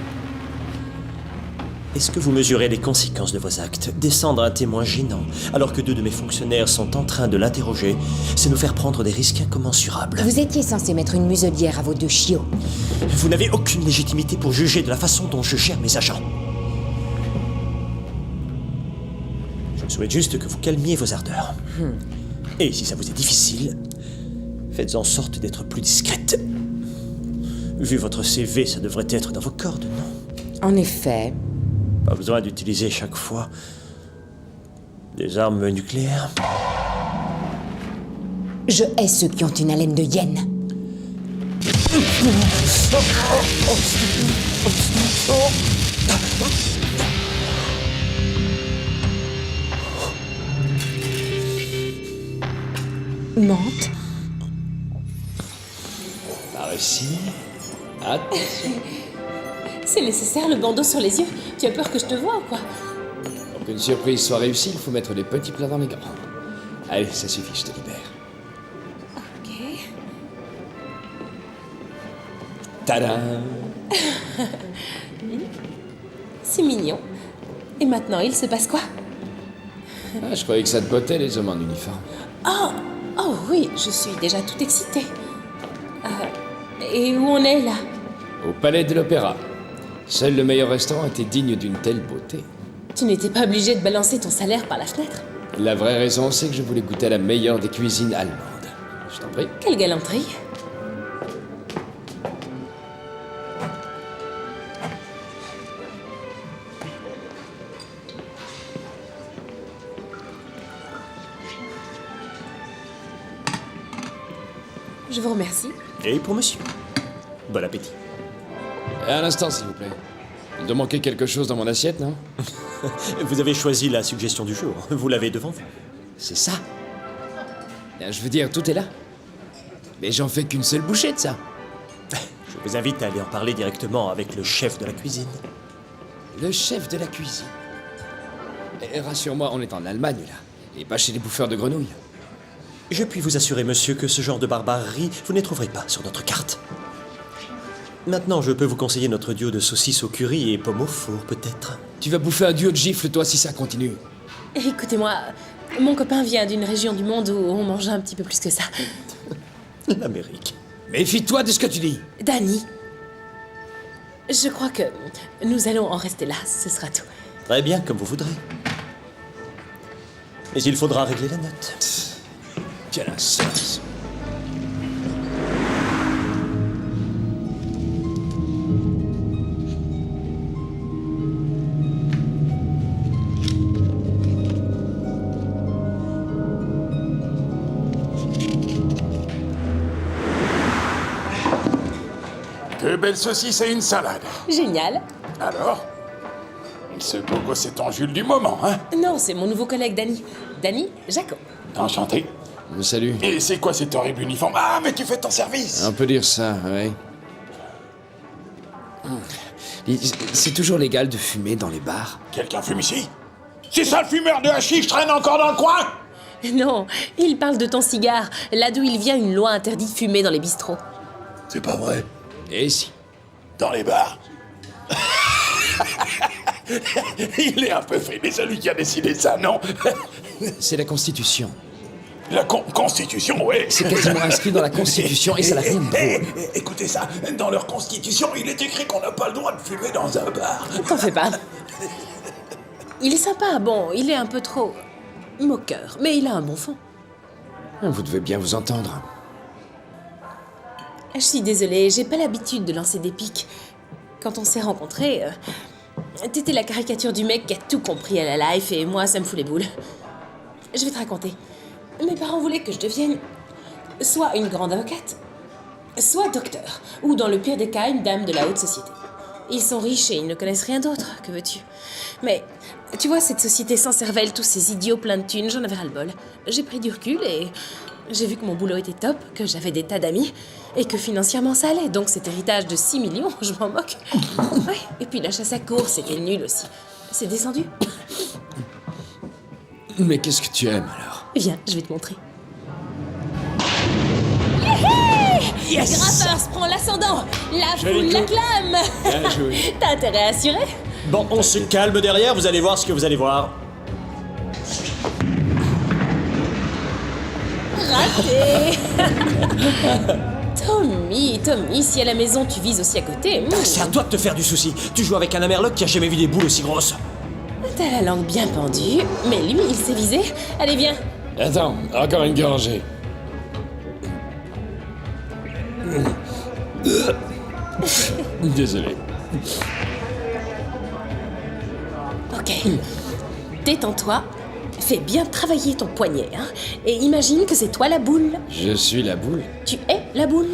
Est-ce que vous mesurez les conséquences de vos actes? Descendre un témoin gênant, alors que 2 de mes fonctionnaires sont en train de l'interroger, c'est nous faire prendre des risques incommensurables. Vous étiez censé mettre une muselière à vos 2 chiots. Vous n'avez aucune légitimité pour juger de la façon dont je gère mes agents. Je souhaite juste que vous calmiez vos ardeurs. Et si ça vous est difficile, faites en sorte d'être plus discrète. Vu votre CV, ça devrait être dans vos cordes, non? En effet. Pas besoin d'utiliser chaque fois des armes nucléaires. Je hais ceux qui ont une haleine de hyène. Mente. Par ici. Attention. C'est nécessaire, le bandeau sur les yeux. Tu as peur que je te voie ou quoi? Pour qu'une surprise soit réussie, il faut mettre des petits plats dans les grands. Allez, ça suffit, je te libère. Ok. Tadam! C'est mignon. Et maintenant, il se passe quoi? Ah, je croyais que ça te bottait, les hommes en uniforme. Oh oui, je suis déjà toute excitée. Et où on est là? Au Palais de l'Opéra. Seul le meilleur restaurant était digne d'une telle beauté. Tu n'étais pas obligé de balancer ton salaire par la fenêtre? La vraie raison, c'est que je voulais goûter à la meilleure des cuisines allemandes. Je t'en prie. Quelle galanterie. Je vous remercie. Et pour monsieur. Bon appétit. Un instant, s'il vous plaît. Il doit manquer quelque chose dans mon assiette, non? Vous avez choisi la suggestion du jour. Vous l'avez devant vous. C'est ça. Je veux dire, tout est là. Mais j'en fais qu'une seule bouchée de ça. Je vous invite à aller en parler directement avec le chef de la cuisine. Le chef de la cuisine. Rassure-moi, on est en Allemagne, là. Et pas chez les bouffeurs de grenouilles. Je puis vous assurer, monsieur, que ce genre de barbarie, vous ne les trouverez pas sur notre carte. Maintenant, je peux vous conseiller notre duo de saucisses au curry et pommes au four, peut-être. Tu vas bouffer un duo de gifles, toi, si ça continue. Écoutez-moi, mon copain vient d'une région du monde où on mange un petit peu plus que ça. L'Amérique. Méfie-toi de ce que tu dis. Danny, je crois que nous allons en rester là, ce sera tout. Très bien, comme vous voudrez. Mais il faudra régler la note. Quelle insolence. Deux belles saucisses et une salade. Génial. Alors? Ce beau gosse est en Jules du moment, hein? Non, c'est mon nouveau collègue Danny. Danny Jacob. Enchanté. Salut. Et c'est quoi cet horrible uniforme? Ah, mais tu fais ton service! On peut dire ça, ouais. C'est toujours légal de fumer dans les bars? Quelqu'un fume ici? C'est ça le fumeur de hashish traîne encore dans le coin? Non, il parle de ton cigare. Là d'où il vient, une loi interdit de fumer dans les bistrots. C'est pas vrai. Et si? Dans les bars. Il est un peu fait, mais celui qui a décidé ça, non? C'est la Constitution. La Constitution, ouais. C'est quasiment inscrit dans la Constitution et ça n'a rien de drôle. Écoutez ça, dans leur Constitution, il est écrit qu'on n'a pas le droit de fumer dans un bar. T'en fais pas. Il est sympa, bon, il est un peu trop moqueur, mais il a un bon fond. Vous devez bien vous entendre. Je suis désolée, j'ai pas l'habitude de lancer des pics. Quand on s'est rencontrés, t'étais la caricature du mec qui a tout compris à la life et moi, ça me fout les boules. Je vais te raconter. Mes parents voulaient que je devienne soit une grande avocate, soit docteur, ou dans le pire des cas, une dame de la haute société. Ils sont riches et ils ne connaissent rien d'autre, que veux-tu? Mais, tu vois, cette société sans cervelle, tous ces idiots pleins de thunes, j'en avais ras-le-bol. J'ai pris du recul et j'ai vu que mon boulot était top, que j'avais des tas d'amis, et que financièrement ça allait. Donc cet héritage de 6 millions, je m'en moque. Ouais, et puis la chasse à course, c'était nul aussi. C'est descendu. Mais qu'est-ce que tu aimes, alors? Viens, je vais te montrer. Yes! Grappers prend l'ascendant. La Joli foule coup. l'acclame. Bien joué. T'as intérêt à assurer? Bon, on se calme derrière, vous allez voir ce que vous allez voir. Raté. Tommy, si à la maison tu vises aussi à côté... C'est à toi de te faire du souci. Tu joues avec un Amerloc qui a jamais vu des boules aussi grosses. T'as la langue bien pendue, mais lui, il s'est visé. Allez, viens. Attends, encore une gorgée. Désolé. Ok. Détends-toi. Fais bien travailler ton poignet, hein. Et imagine que c'est toi la boule. Je suis la boule. Tu es la boule.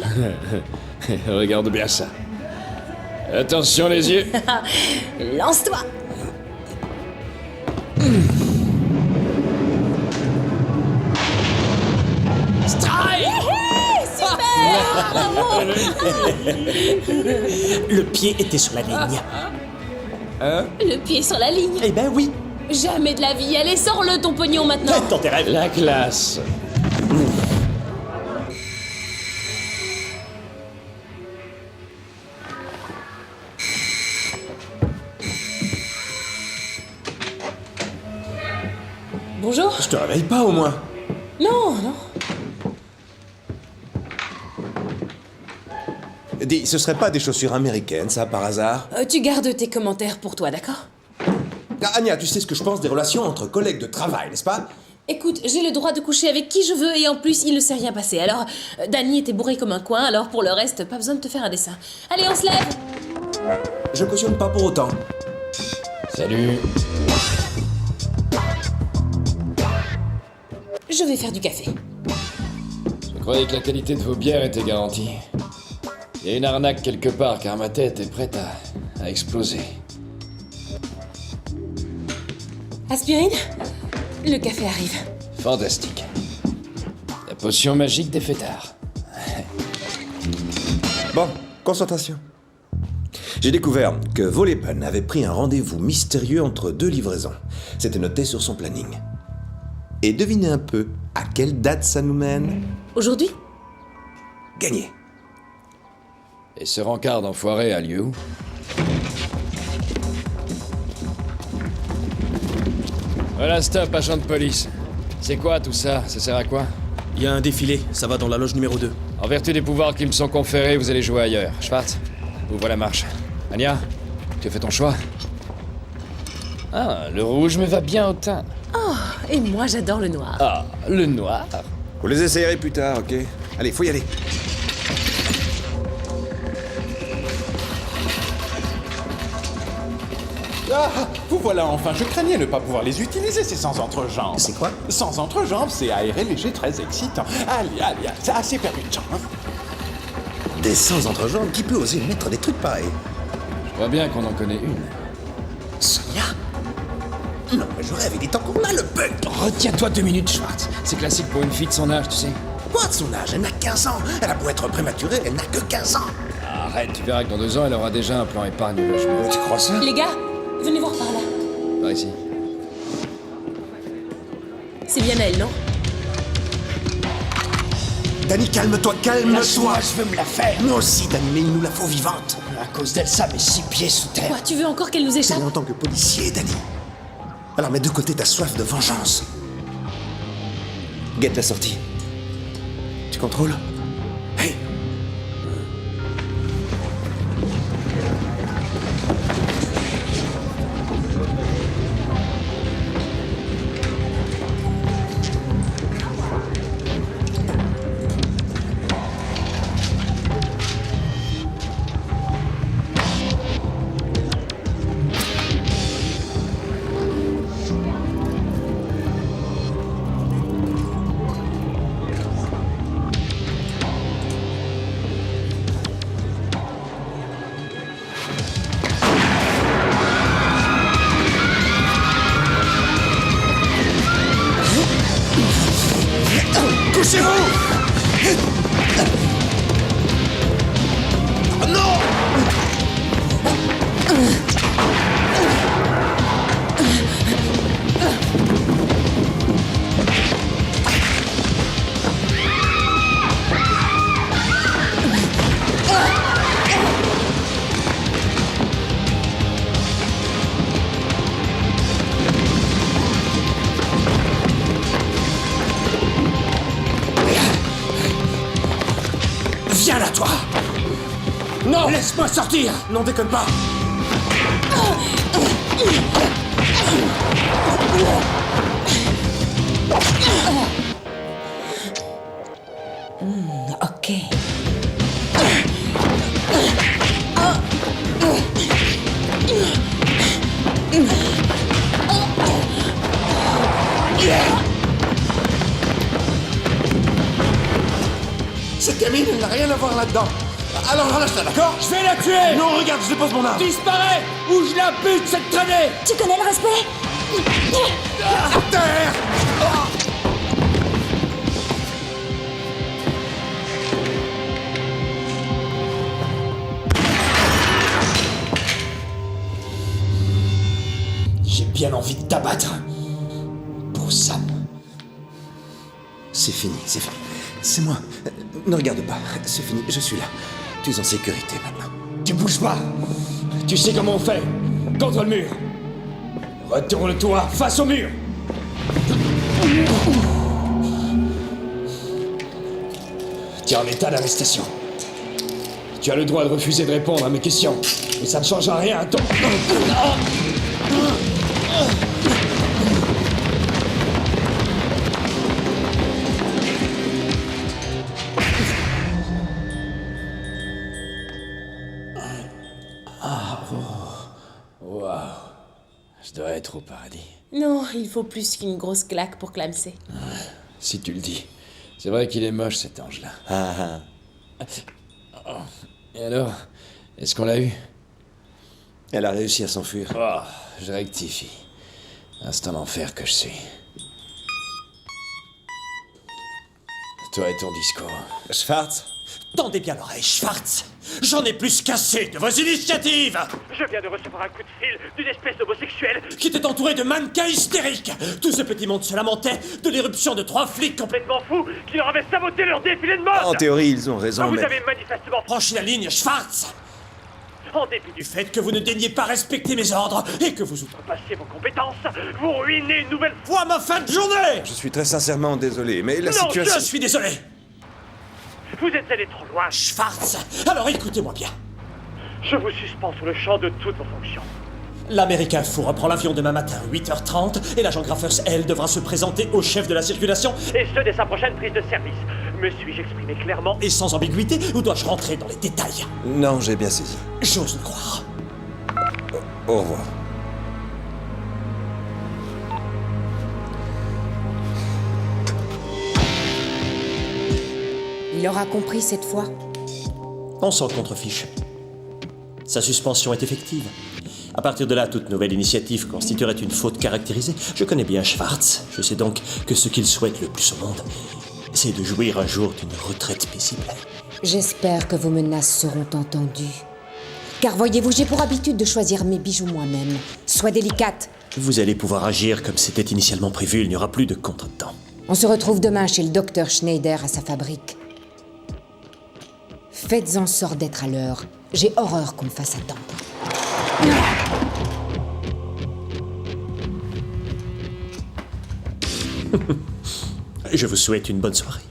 Regarde bien ça. Attention les yeux. Lance-toi. Le pied était sur la ligne. Hein? Le pied sur la ligne. Eh ben oui. Jamais de la vie. Allez, sors-le ton pognon maintenant. Faites dans tes rêves. La classe. Bonjour. Je te réveille pas au moins. Non, non. Dis, ce serait pas des chaussures américaines, ça, par hasard? Tu gardes tes commentaires pour toi, d'accord? Ah, Anya, tu sais ce que je pense des relations entre collègues de travail, n'est-ce pas? Écoute, j'ai le droit de coucher avec qui je veux et en plus, il ne s'est rien passé. Alors, Danny était bourré comme un coin, alors pour le reste, pas besoin de te faire un dessin. Allez, on se lève. Je cautionne pas pour autant. Salut. Je vais faire du café. Je croyais que la qualité de vos bières était garantie. Il y a une arnaque quelque part car ma tête est prête à exploser. Aspirine? Le café arrive. Fantastique. La potion magique des fêtards. Bon, concentration. J'ai découvert que Volepen avait pris un rendez-vous mystérieux entre deux livraisons. C'était noté sur son planning. Et devinez un peu à quelle date ça nous mène? Aujourd'hui? Gagné. Et ce rencard d'enfoiré a lieu où? Voilà, stop, agent de police. C'est quoi tout ça? Ça sert à quoi? Il y a un défilé, ça va dans la loge numéro 2. En vertu des pouvoirs qui me sont conférés, vous allez jouer ailleurs. Schwartz, ouvre la marche. Anya, tu as fait ton choix? Ah, le rouge me va bien au teint. Oh, et moi j'adore le noir. Ah, le noir? Vous les essayerez plus tard, ok? Allez, faut y aller. Ah, vous voilà enfin. Je craignais ne pas pouvoir les utiliser, ces sans entrejambes. C'est quoi? Sans entrejambes, c'est aéré, léger, très excitant. Allez, c'est assez perdu de temps. Hein. Des sans entrejambes? Qui peut oser mettre des trucs pareils? Je vois bien qu'on en connaît une. Sonia? Non, mais je rêve, il est temps qu'on a le bug. Retiens-toi 2 minutes, Schwartz. C'est classique pour une fille de son âge, tu sais. Quoi de son âge? Elle n'a 15 ans. Elle a beau être prématurée, elle n'a que 15 ans. Arrête, tu verras que dans 2 ans, elle aura déjà un plan épargne logement. Tu crois ça? Les gars, venez voir par là. Par ici. C'est bien elle, non? Danny, calme-toi, calme-toi. Je veux me la faire. Moi aussi, Danny, mais il nous la faut vivante. À cause d'Elsa, mes 6 pieds sous terre. Quoi, tu veux encore qu'elle nous échappe? C'est en tant que policier, Danny. Alors mets de côté ta soif de vengeance. Guette la sortie. Tu contrôles? Hey! Couchez-vous! Non! Viens là, toi! Non! Laisse-moi sortir! Non, déconne pas! Ok. Cette gamine, elle n'a rien à voir là-dedans. Alors relâche-la, d'accord? Je vais la tuer! Non, regarde, je dépose mon arme. Disparais ou je la bute cette traînée! Tu connais le respect? À terre! bien envie de t'abattre. Pour Sam. C'est fini, c'est fini. C'est moi. Ne regarde pas. C'est fini, je suis là. Tu es en sécurité maintenant. Tu bouges pas. Tu sais comment on fait. Contre le mur. Retourne-toi face au mur. Tu es en état d'arrestation. Tu as le droit de refuser de répondre à mes questions. Mais ça ne changera rien à ton... Waouh. Je dois être au paradis. Non, il faut plus qu'une grosse claque pour clamser. Si tu le dis. C'est vrai qu'il est moche, cet ange-là. Et alors, est-ce qu'on l'a eu? Elle a réussi à s'enfuir. Oh, je rectifie. Instant d'enfer que je suis. Toi et ton discours. Schwartz? Tendez bien l'oreille, Schwartz. J'en ai plus qu'assez de vos initiatives. Je viens de recevoir un coup de fil d'une espèce d'homosexuel Qui était entouré de mannequins hystériques. Tout ce petit monde se lamentait de l'éruption de 3 flics complètement fous qui leur avaient saboté leur défilé de mode. En théorie, ils ont raison, Vous mais... avez manifestement franchi la ligne, Schwartz. En dépit Du fait que vous ne daignez pas respecter mes ordres et que vous outrepassez vos compétences, vous ruinez une nouvelle fois ma fin de journée. Je suis très sincèrement désolé, mais la Non, situation... je suis désolé. Vous êtes allé trop loin. Schwartz, alors écoutez-moi bien. Je vous suspends sur le champ de toutes vos fonctions. L'Américain Fou reprend l'avion demain matin, 8h30, et l'agent Graffers, elle, devra se présenter au chef de la circulation. Et ce, dès sa prochaine prise de service. Me suis-je exprimé clairement? Et sans ambiguïté, ou dois-je rentrer dans les détails? Non, j'ai bien saisi. J'ose le croire. Au revoir. Il aura compris cette fois. On s'en contrefiche. Sa suspension est effective. À partir de là, toute nouvelle initiative constituerait une faute caractérisée. Je connais bien Schwartz. Je sais donc que ce qu'il souhaite le plus au monde, c'est de jouir un jour d'une retraite paisible. J'espère que vos menaces seront entendues. Car voyez-vous, j'ai pour habitude de choisir mes bijoux moi-même. Sois délicate. Vous allez pouvoir agir comme c'était initialement prévu. Il n'y aura plus de contretemps. On se retrouve demain chez le docteur Schneider à sa fabrique. Faites en sorte d'être à l'heure. J'ai horreur qu'on me fasse attendre. Je vous souhaite une bonne soirée.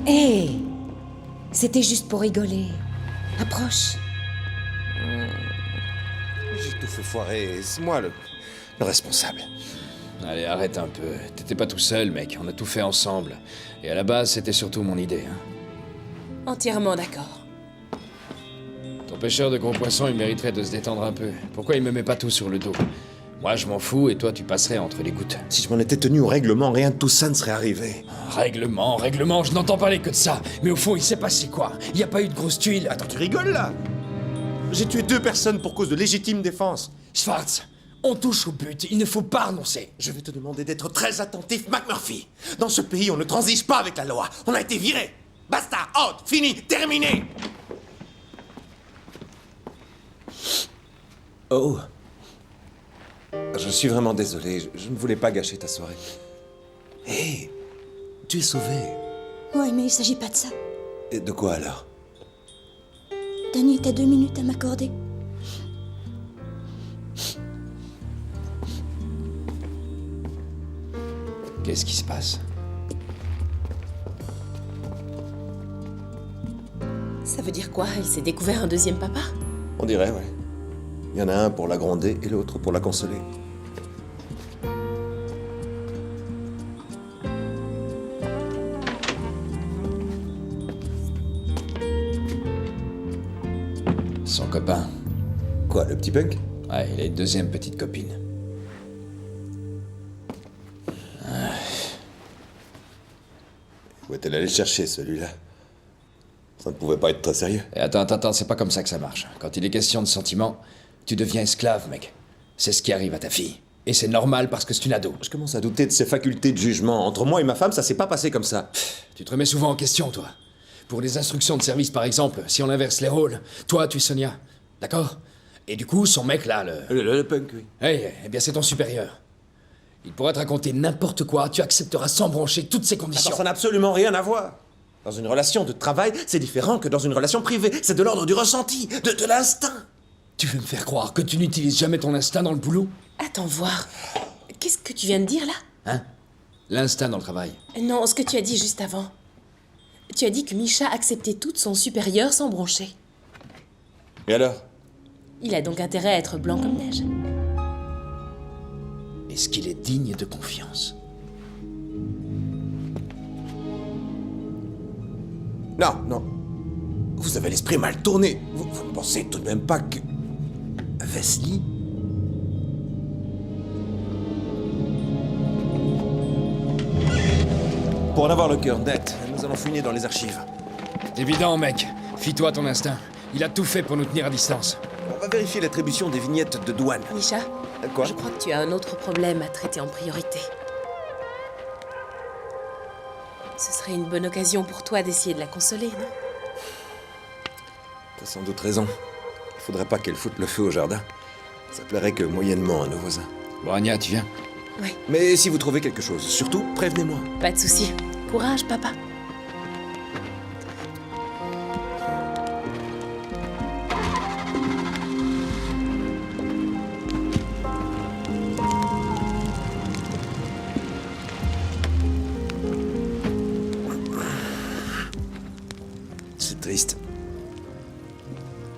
Hé, c'était juste pour rigoler. Approche. J'ai tout fait foirer, c'est moi le responsable. Allez, arrête un peu. T'étais pas tout seul, mec. On a tout fait ensemble. Et à la base, c'était surtout mon idée, hein. Entièrement d'accord. Ton pêcheur de gros poissons, il mériterait de se détendre un peu. Pourquoi il me met pas tout sur le dos? Moi, je m'en fous, et toi, tu passerais entre les gouttes. Si je m'en étais tenu au règlement, rien de tout ça ne serait arrivé. Règlement, je n'entends parler que de ça. Mais au fond, il s'est passé quoi? Il y a pas eu de grosses tuiles. Attends, tu rigoles, là? J'ai tué 2 personnes pour cause de légitime défense. Schwartz, on touche au but, il ne faut pas renoncer. Je vais te demander d'être très attentif, McMurphy. Dans ce pays, on ne transige pas avec la loi. On a été viré. Basta, out, fini, terminé. Oh. Je suis vraiment désolé, je ne voulais pas gâcher ta soirée. Hé, tu es sauvé. Ouais, mais il s'agit pas de ça. Et de quoi alors? Danny, t'as 2 minutes à m'accorder. Qu'est-ce qui se passe? Ça veut dire quoi? Elle s'est découvert un deuxième papa? On dirait, ouais. Il y en a un pour la gronder et l'autre pour la consoler. Son copain. Quoi, le petit punk? Ouais, il a une deuxième petite copine. Où est-elle allée chercher, celui-là? Ça ne pouvait pas être très sérieux. Et attends, c'est pas comme ça que ça marche. Quand il est question de sentiments, tu deviens esclave, mec. C'est ce qui arrive à ta fille. Et c'est normal parce que c'est une ado. Je commence à douter de ses facultés de jugement. Entre moi et ma femme, ça s'est pas passé comme ça. Tu te remets souvent en question, toi. Pour les instructions de service, par exemple, si on inverse les rôles, toi, tu es Sonia. D'accord? Et du coup, son mec là, Le punk, oui. Eh bien, c'est ton supérieur. Il pourra te raconter n'importe quoi, tu accepteras sans broncher toutes ces conditions. Attends, ça n'a absolument rien à voir. Dans une relation de travail, c'est différent que dans une relation privée. C'est de l'ordre du ressenti, de l'instinct. Tu veux me faire croire que tu n'utilises jamais ton instinct dans le boulot? Attends voir. Qu'est-ce que tu viens de dire là? Hein? L'instinct dans le travail. Non, ce que tu as dit juste avant. Tu as dit que Misha acceptait tout de son supérieur sans broncher. Et alors? Il a donc intérêt à être blanc comme neige. Est-ce qu'il est digne de confiance? Non, non. Vous avez l'esprit mal tourné. Vous ne pensez tout de même pas que... Wesley? Pour en avoir le cœur net, nous allons fouiner dans les archives. Évident, mec. Fie-toi à ton instinct. Il a tout fait pour nous tenir à distance. On va vérifier l'attribution des vignettes de douane. Misha, Quoi? je crois que tu as un autre problème à traiter en priorité. Ce serait une bonne occasion pour toi d'essayer de la consoler, non? T'as sans doute raison. Il faudrait pas qu'elle foute le feu au jardin. Ça plairait que moyennement à nos voisins. Bon, Anya, tu viens? Oui. Mais si vous trouvez quelque chose, surtout, prévenez-moi. Pas de souci. Courage, papa. C'est triste.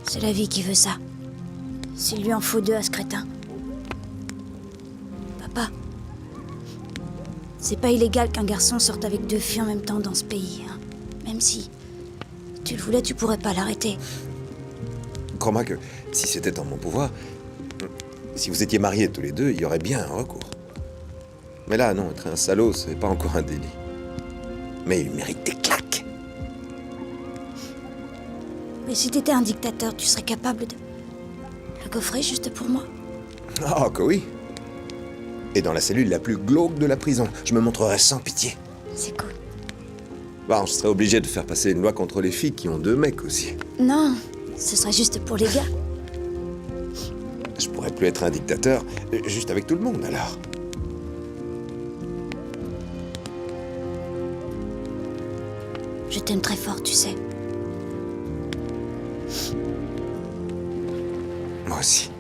C'est la vie qui veut ça. S'il lui en faut deux à ce crétin. Papa, c'est pas illégal qu'un garçon sorte avec deux filles en même temps dans ce pays, hein. Même si tu le voulais, tu pourrais pas l'arrêter. Crois-moi que si c'était en mon pouvoir, si vous étiez mariés tous les deux, il y aurait bien un recours. Mais là, non, être un salaud, c'est pas encore un délit. Mais il mérite des claques. Mais si t'étais un dictateur, tu serais capable de le coffrer juste pour moi? Oh, que oui. Et dans la cellule la plus glauque de la prison, je me montrerai sans pitié. C'est cool. Bon, je serais obligé de faire passer une loi contre les filles qui ont deux mecs aussi. Non, ce serait juste pour les gars. Je pourrais plus être un dictateur, juste avec tout le monde alors. Je t'aime très fort, tu sais. Moi aussi.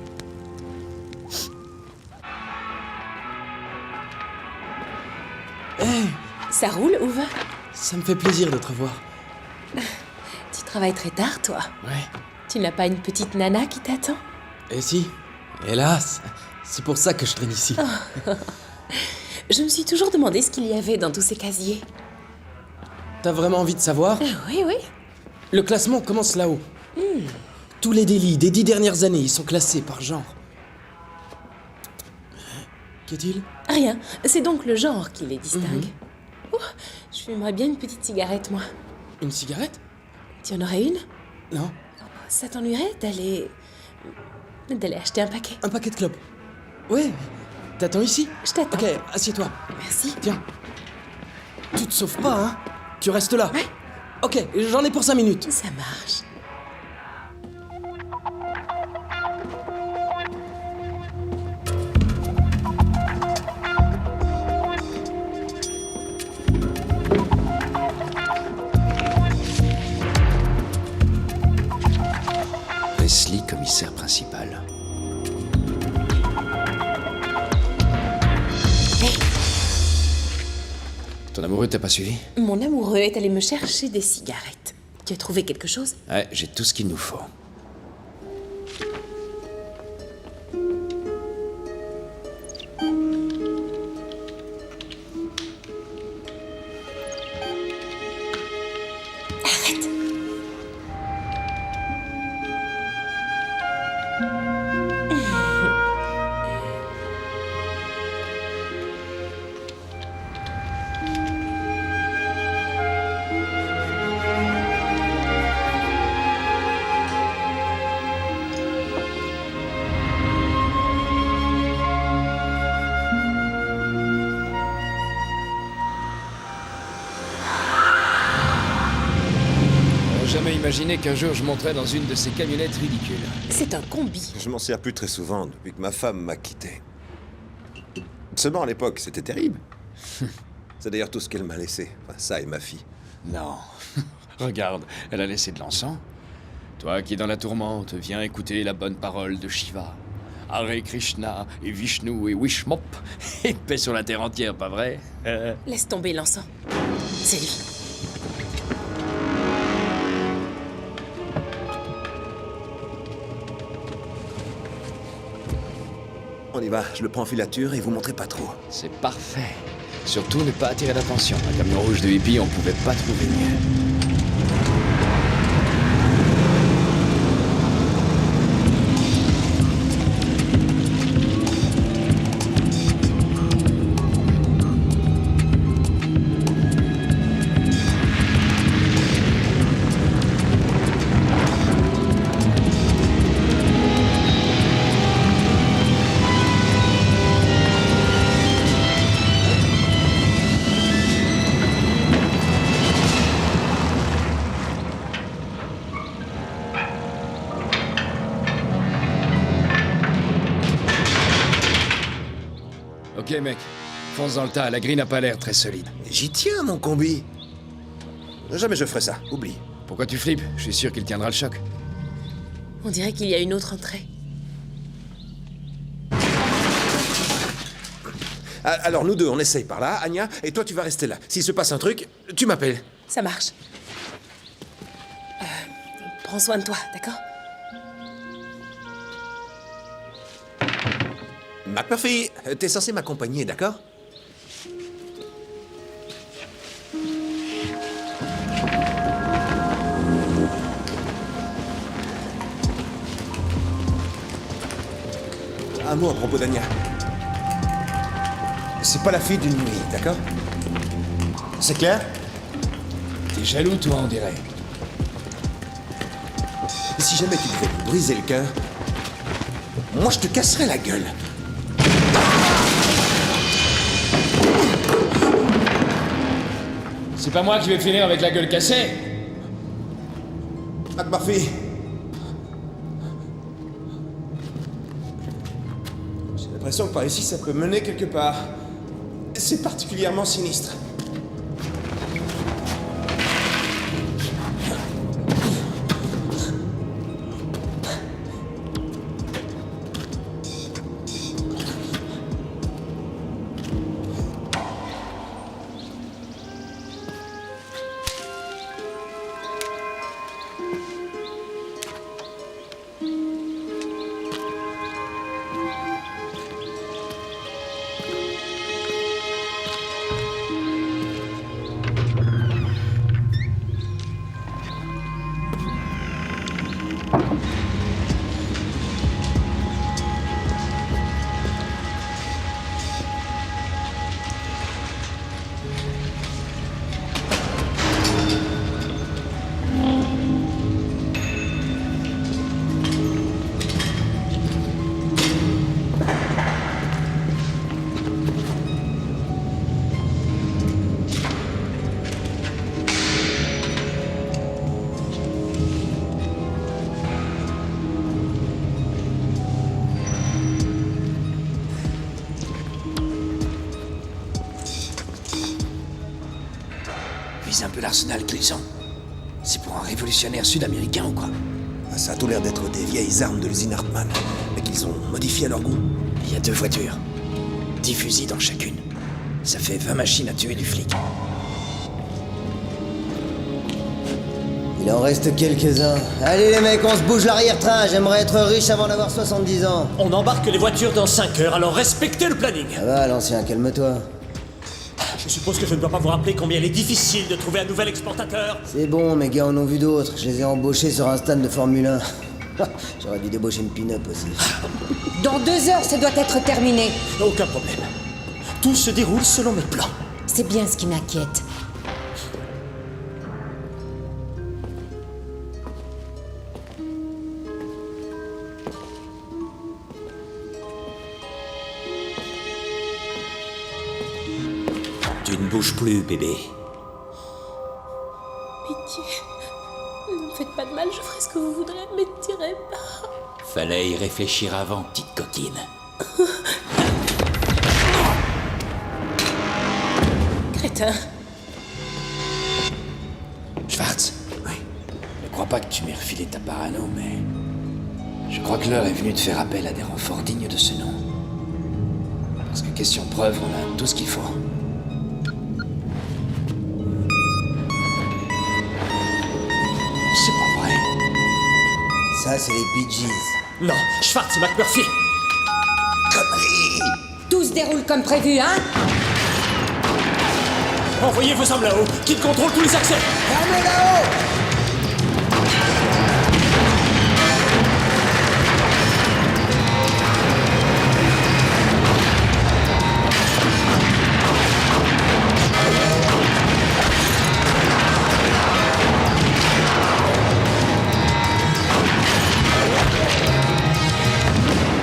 Hey, Ça roule, Uwe? ça me fait plaisir de te revoir. Tu travailles très tard, toi. Ouais. Tu n'as pas une petite nana qui t'attend? Et si, hélas, c'est pour ça que je traîne ici. Je me suis toujours demandé ce qu'il y avait dans tous ces casiers. T'as vraiment envie de savoir? Oui, oui. Le classement commence là-haut. Tous les délits des 10 dernières années, ils sont classés par genre. Qu'y a-t-il? Rien. C'est donc le genre qui les distingue. Oh, je fumerais bien une petite cigarette, moi. Une cigarette? Tu en aurais une? Non. Ça t'ennuierait d'aller acheter un paquet? Un paquet de clopes. Ouais. T'attends ici? Je t'attends. Ok, assieds-toi. Merci. Tiens. Tu te sauves pas, hein? Tu restes là. Ouais. Ok, j'en ai pour 5 minutes. Ça marche. Wesley, commissaire principal. Ton amoureux t'a pas suivi? Mon amoureux est allé me chercher des cigarettes. Tu as trouvé quelque chose? Ouais, j'ai tout ce qu'il nous faut. Arrête! jamais imaginé qu'un jour je monterais dans une de ces camionnettes ridicules. C'est un combi. Je m'en sers plus très souvent depuis que ma femme m'a quitté. Seulement à l'époque, c'était terrible. C'est d'ailleurs tout ce qu'elle m'a laissé. Enfin, ça et ma fille. Non. Regarde, elle a laissé de l'encens. Toi qui es dans la tourmente, viens écouter la bonne parole de Shiva. Hare Krishna et Vishnu et Wishmop. Et paix sur la terre entière, pas vrai? Laisse tomber l'encens. C'est lui. On y va, je le prends en filature et vous montrez pas trop. C'est parfait. Surtout ne pas attirer l'attention. Un camion rouge de hippie, on pouvait pas trouver mieux. Ok mec, fonce dans le tas, la grille n'a pas l'air très solide. J'y tiens, mon combi. Jamais je ferai ça, oublie. Pourquoi tu flippes? Je suis sûr qu'il tiendra le choc. On dirait qu'il y a une autre entrée. Alors nous deux, on essaye par là, Anya, et toi tu vas rester là. S'il se passe un truc, tu m'appelles. Ça marche. Prends soin de toi, d'accord? McMurphy, t'es censé m'accompagner, d'accord? Un mot à propos d'Anya. C'est pas la fille d'une nuit, d'accord? C'est clair? T'es jaloux, toi, on dirait. Si jamais tu devais me briser le cœur, moi je te casserais la gueule. C'est pas moi qui vais finir avec la gueule cassée. McMurphy. J'ai l'impression que par ici ça peut mener quelque part. C'est particulièrement sinistre. Vise un peu l'arsenal qu'ils ont. C'est pour un révolutionnaire sud-américain ou quoi? Ça a tout l'air d'être des vieilles armes de l'usine Hartmann, mais qu'ils ont modifiées à leur goût. Il y a 2 voitures. 10 fusils dans chacune. Ça fait 20 machines à tuer du flic. Il en reste quelques-uns. Allez les mecs, on se bouge l'arrière-train. J'aimerais être riche avant d'avoir 70 ans. On embarque les voitures dans 5 heures, alors respectez le planning. Ça va, l'ancien, calme-toi. Je suppose que je ne dois pas vous rappeler combien il est difficile de trouver un nouvel exportateur. C'est bon, mes gars en ont vu d'autres. Je les ai embauchés sur un stand de Formule 1. J'aurais dû débaucher une pin-up aussi. Dans 2 heures, ça doit être terminé. Aucun problème. Tout se déroule selon mes plans. C'est bien ce qui m'inquiète. Tu ne bouges plus, bébé. Pitié. Ne faites pas de mal, je ferai ce que vous voudrez, mais ne tirez pas. Fallait y réfléchir avant, petite coquine. Crétin. Schwartz. Oui. Ne crois pas que tu m'aies refilé ta parano, mais... je crois que l'heure est venue de faire appel à des renforts dignes de ce nom. Parce que question preuve, on a tout ce qu'il faut. C'est pas vrai. Ça, c'est les Bee Gees. Non, Schwartz et McMurphy. Connerie! Tout se déroule comme prévu, hein? Envoyez vos hommes là-haut, qu'ils contrôlent tous les accès. Fermez là-haut!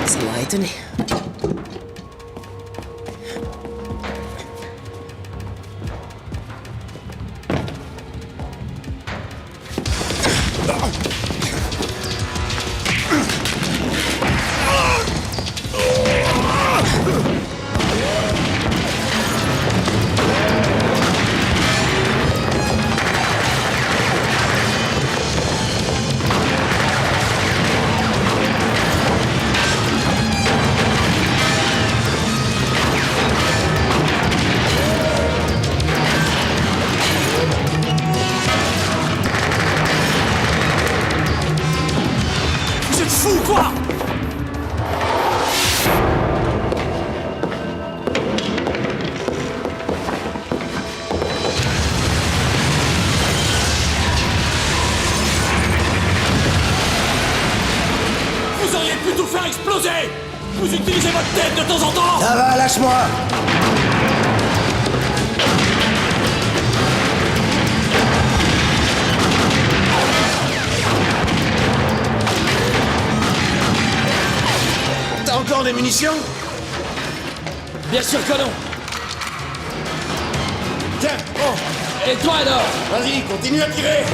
Ça m'aurait étonné. Vous êtes fous, quoi? Vous auriez pu tout faire exploser! Vous utilisez votre tête de temps en temps! Ça va, lâche-moi! T'as encore des munitions? Bien sûr que non. Tiens, bon, Et toi alors? vas-y, continue à tirer!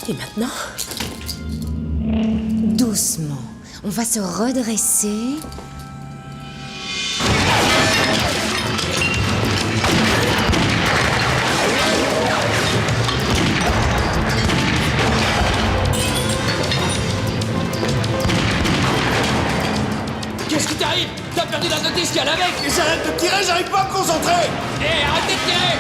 Et maintenant? Doucement. On va se redresser. Qu'est-ce qui t'arrive? T'as perdu la notice qu'il y a la mec! Et j'arrête de tirer, j'arrive pas à me concentrer! Hé, arrêtez de tirer!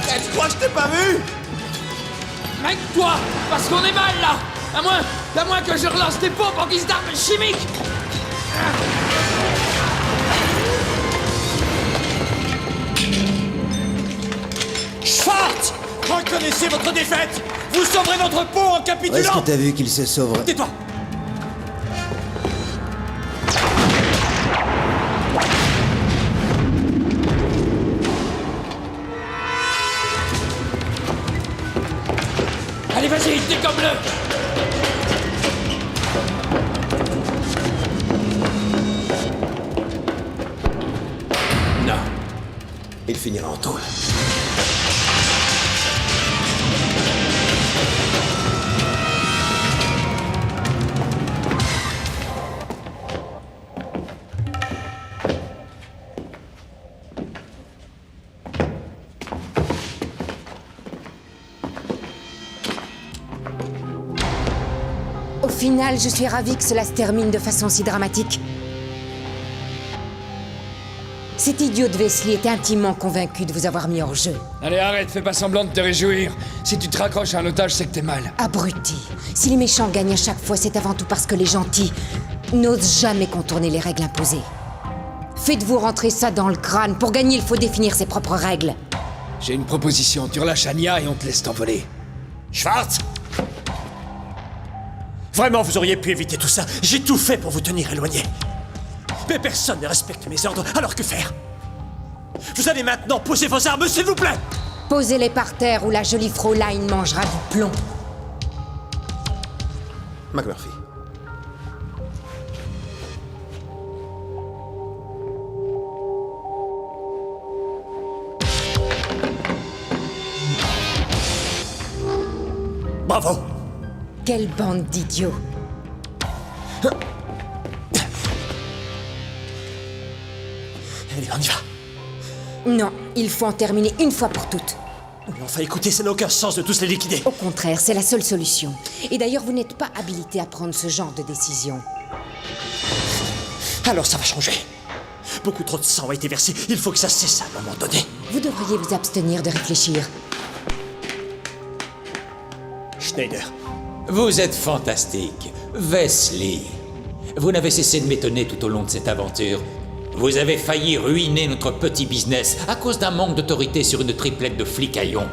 Eh, tu crois que je t'ai pas vu? Mec, toi! Parce qu'on est mal là! À moins que je relance tes pompes en guise d'armes chimiques! Schwartz! Reconnaissez votre défaite! Vous sauverez votre peau en Où est-ce capitulant! que t'as vu qu'il se sauverait? Tais-toi! Allez, vas-y, décomme-le! Non. Il finira en tôle. Au final, je suis ravie que cela se termine de façon si dramatique. Cet idiot de Wesley était intimement convaincu de vous avoir mis hors jeu. Allez, arrête, fais pas semblant de te réjouir. Si tu te raccroches à un otage, c'est que t'es mal. Abruti. Si les méchants gagnent à chaque fois, c'est avant tout parce que les gentils n'osent jamais contourner les règles imposées. Faites-vous rentrer ça dans le crâne. Pour gagner, il faut définir ses propres règles. J'ai une proposition. Tu relâches Anya et on te laisse t'envoler. Schwartz! Vraiment, vous auriez pu éviter tout ça. J'ai tout fait pour vous tenir éloigné. Mais personne ne respecte mes ordres, alors que faire? Vous allez maintenant poser vos armes, s'il vous plaît! Posez-les par terre ou la jolie Fraulein mangera du plomb. McMurphy. Bravo! Quelle bande d'idiots! Allez, on y va. Non, il faut en terminer une fois pour toutes. Mais enfin, écoutez, ça n'a aucun sens de tous les liquider. Au contraire, c'est la seule solution. Et d'ailleurs, vous n'êtes pas habilité à prendre ce genre de décision. Alors ça va changer. Beaucoup trop de sang a été versé. Il faut que ça cesse à un moment donné. Vous devriez vous abstenir de réfléchir. Schneider. Vous êtes fantastique. Wesley. Vous n'avez cessé de m'étonner tout au long de cette aventure. Vous avez failli ruiner notre petit business à cause d'un manque d'autorité sur une triplette de flicaillons.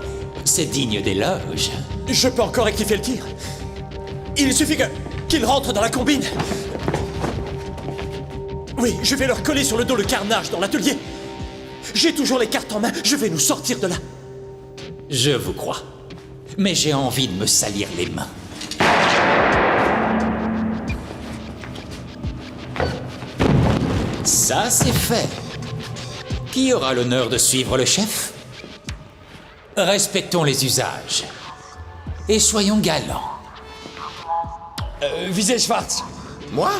C'est digne d'éloge. Je peux encore rectifier le tir. Il suffit qu'il rentre dans la combine. Oui, je vais leur coller sur le dos le carnage dans l'atelier. J'ai toujours les cartes en main. Je vais nous sortir de là. Je vous crois. Mais j'ai envie de me salir les mains. Ça, c'est fait. Qui aura l'honneur de suivre le chef? Respectons les usages. Et soyons galants. Visez Schwartz. Moi?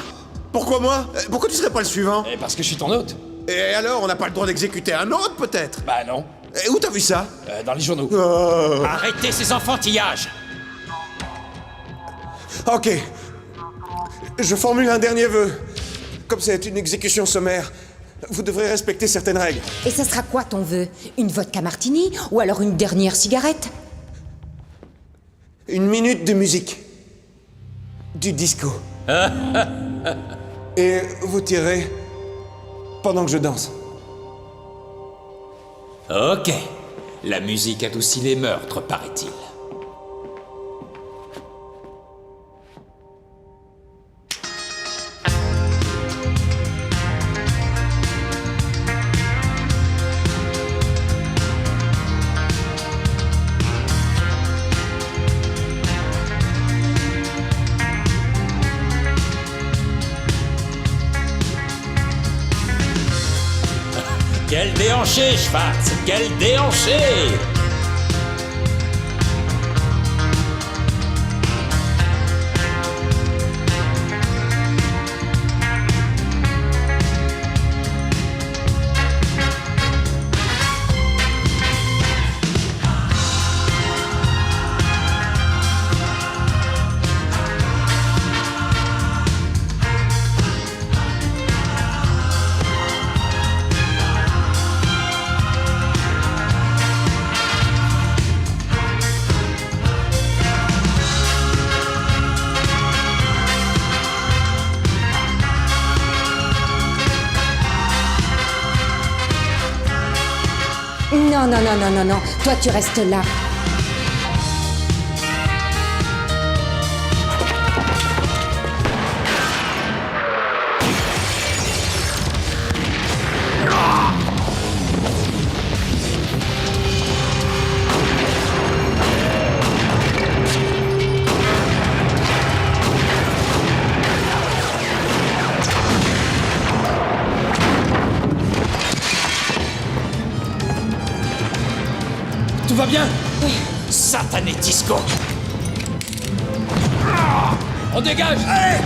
Pourquoi moi? Pourquoi tu serais pas le suivant? Parce que je suis ton hôte. Et alors, on n'a pas le droit d'exécuter un autre, peut-être? Bah non. Et où t'as vu ça? Dans les journaux. Arrêtez ces enfantillages! Ok. Je formule un dernier vœu. Comme c'est une exécution sommaire, vous devrez respecter certaines règles. Et ça sera quoi ton vœu? Une vodka martini? Ou alors une dernière cigarette? Une minute de musique. Du disco. Et vous tirez pendant que je danse. Ok. La musique adoucit les meurtres, paraît-il. Quel déhanché, Schwartz! Quel déhanché! Non, non, non, non, non, non. Toi, tu restes là. Tout va bien? Oui. Satané disco! On dégage! Allez!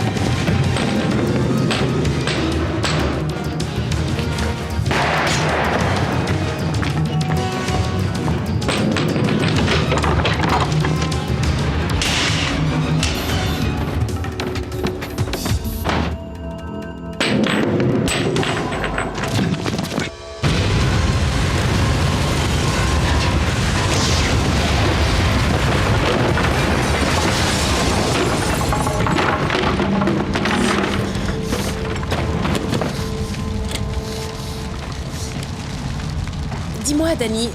Dis-moi, Danny,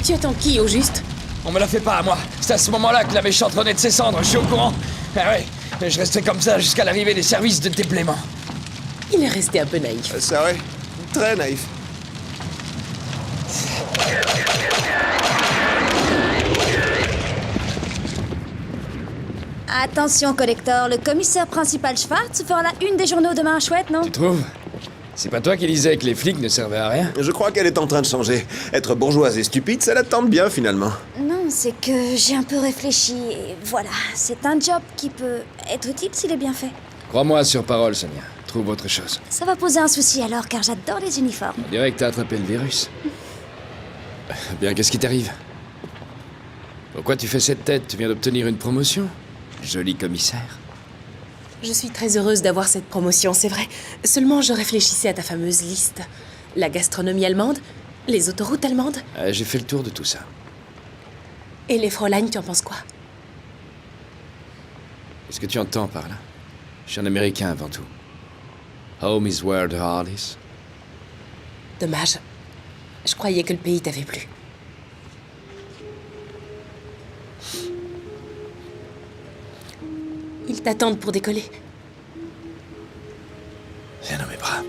tu attends qui au juste? On me la fait pas à moi. C'est à ce moment-là que la méchante renaît de ses cendres, je suis au courant. Ah ouais, mais je resterai comme ça jusqu'à l'arrivée des services de déblaiement. Il est resté un peu naïf. C'est vrai, très naïf. Attention, collector, le commissaire principal Schwartz fera la une des journaux demain, chouette, non? Tu trouves? C'est pas toi qui disais que les flics ne servaient à rien? Je crois qu'elle est en train de changer. Être bourgeoise et stupide, ça la tente bien finalement. Non, c'est que j'ai un peu réfléchi et voilà, c'est un job qui peut être utile s'il est bien fait. Crois-moi sur parole, Sonia. Trouve autre chose. Ça va poser un souci alors, car j'adore les uniformes. On dirait que t'as attrapé le virus. Bien, qu'est-ce qui t'arrive? Pourquoi tu fais cette tête? Tu viens d'obtenir une promotion? Joli commissaire. Je suis très heureuse d'avoir cette promotion, c'est vrai. Seulement, je réfléchissais à ta fameuse liste. La gastronomie allemande, les autoroutes allemandes. J'ai fait le tour de tout ça. Et les Fräulein, tu en penses quoi? Qu'est-ce que tu entends par là? Je suis un Américain avant tout. Home is where the heart is. Dommage. Je croyais que le pays t'avait plu. Ils t'attendent pour décoller. Viens dans mes bras.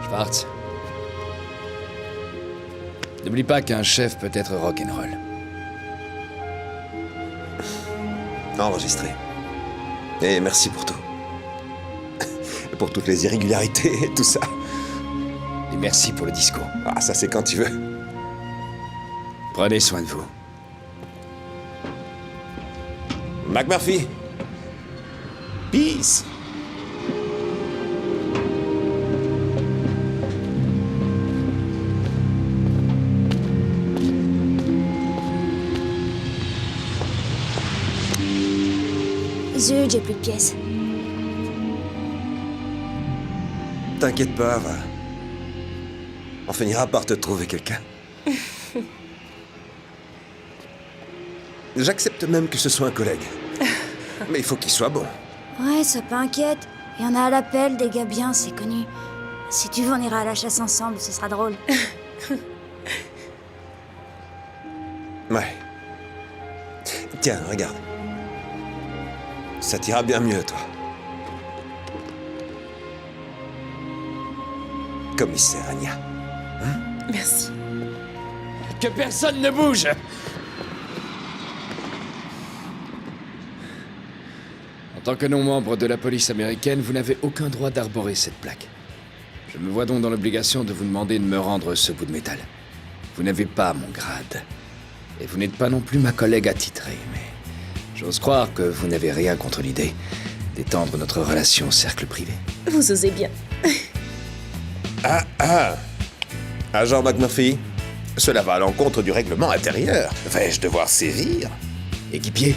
Schwartz. N'oublie pas qu'un chef peut être rock'n'roll. Enregistré. Et merci pour tout. Pour toutes les irrégularités et tout ça. Et merci pour le discours. Ah, ça c'est quand tu veux. Prenez soin de vous. McMurphy. Peace. Zut, j'ai plus de pièces. T'inquiète pas, va. On finira par te trouver quelqu'un. J'accepte même que ce soit un collègue. Mais il faut qu'il soit bon. Ouais, sois pas inquiète. Il y en a à l'appel, des gars bien, c'est connu. Si tu veux, on ira à la chasse ensemble, ce sera drôle. Ouais. Tiens, regarde. Ça t'ira bien mieux, toi. Commissaire Anya. Merci. Que personne ne bouge! En tant que non-membre de la police américaine, vous n'avez aucun droit d'arborer cette plaque. Je me vois donc dans l'obligation de vous demander de me rendre ce bout de métal. Vous n'avez pas mon grade. Et vous n'êtes pas non plus ma collègue attitrée, mais j'ose croire que vous n'avez rien contre l'idée d'étendre notre relation au cercle privé. Vous osez bien. Agent McMurphy, cela va à l'encontre du règlement intérieur. Vais-je devoir sévir? Équipier,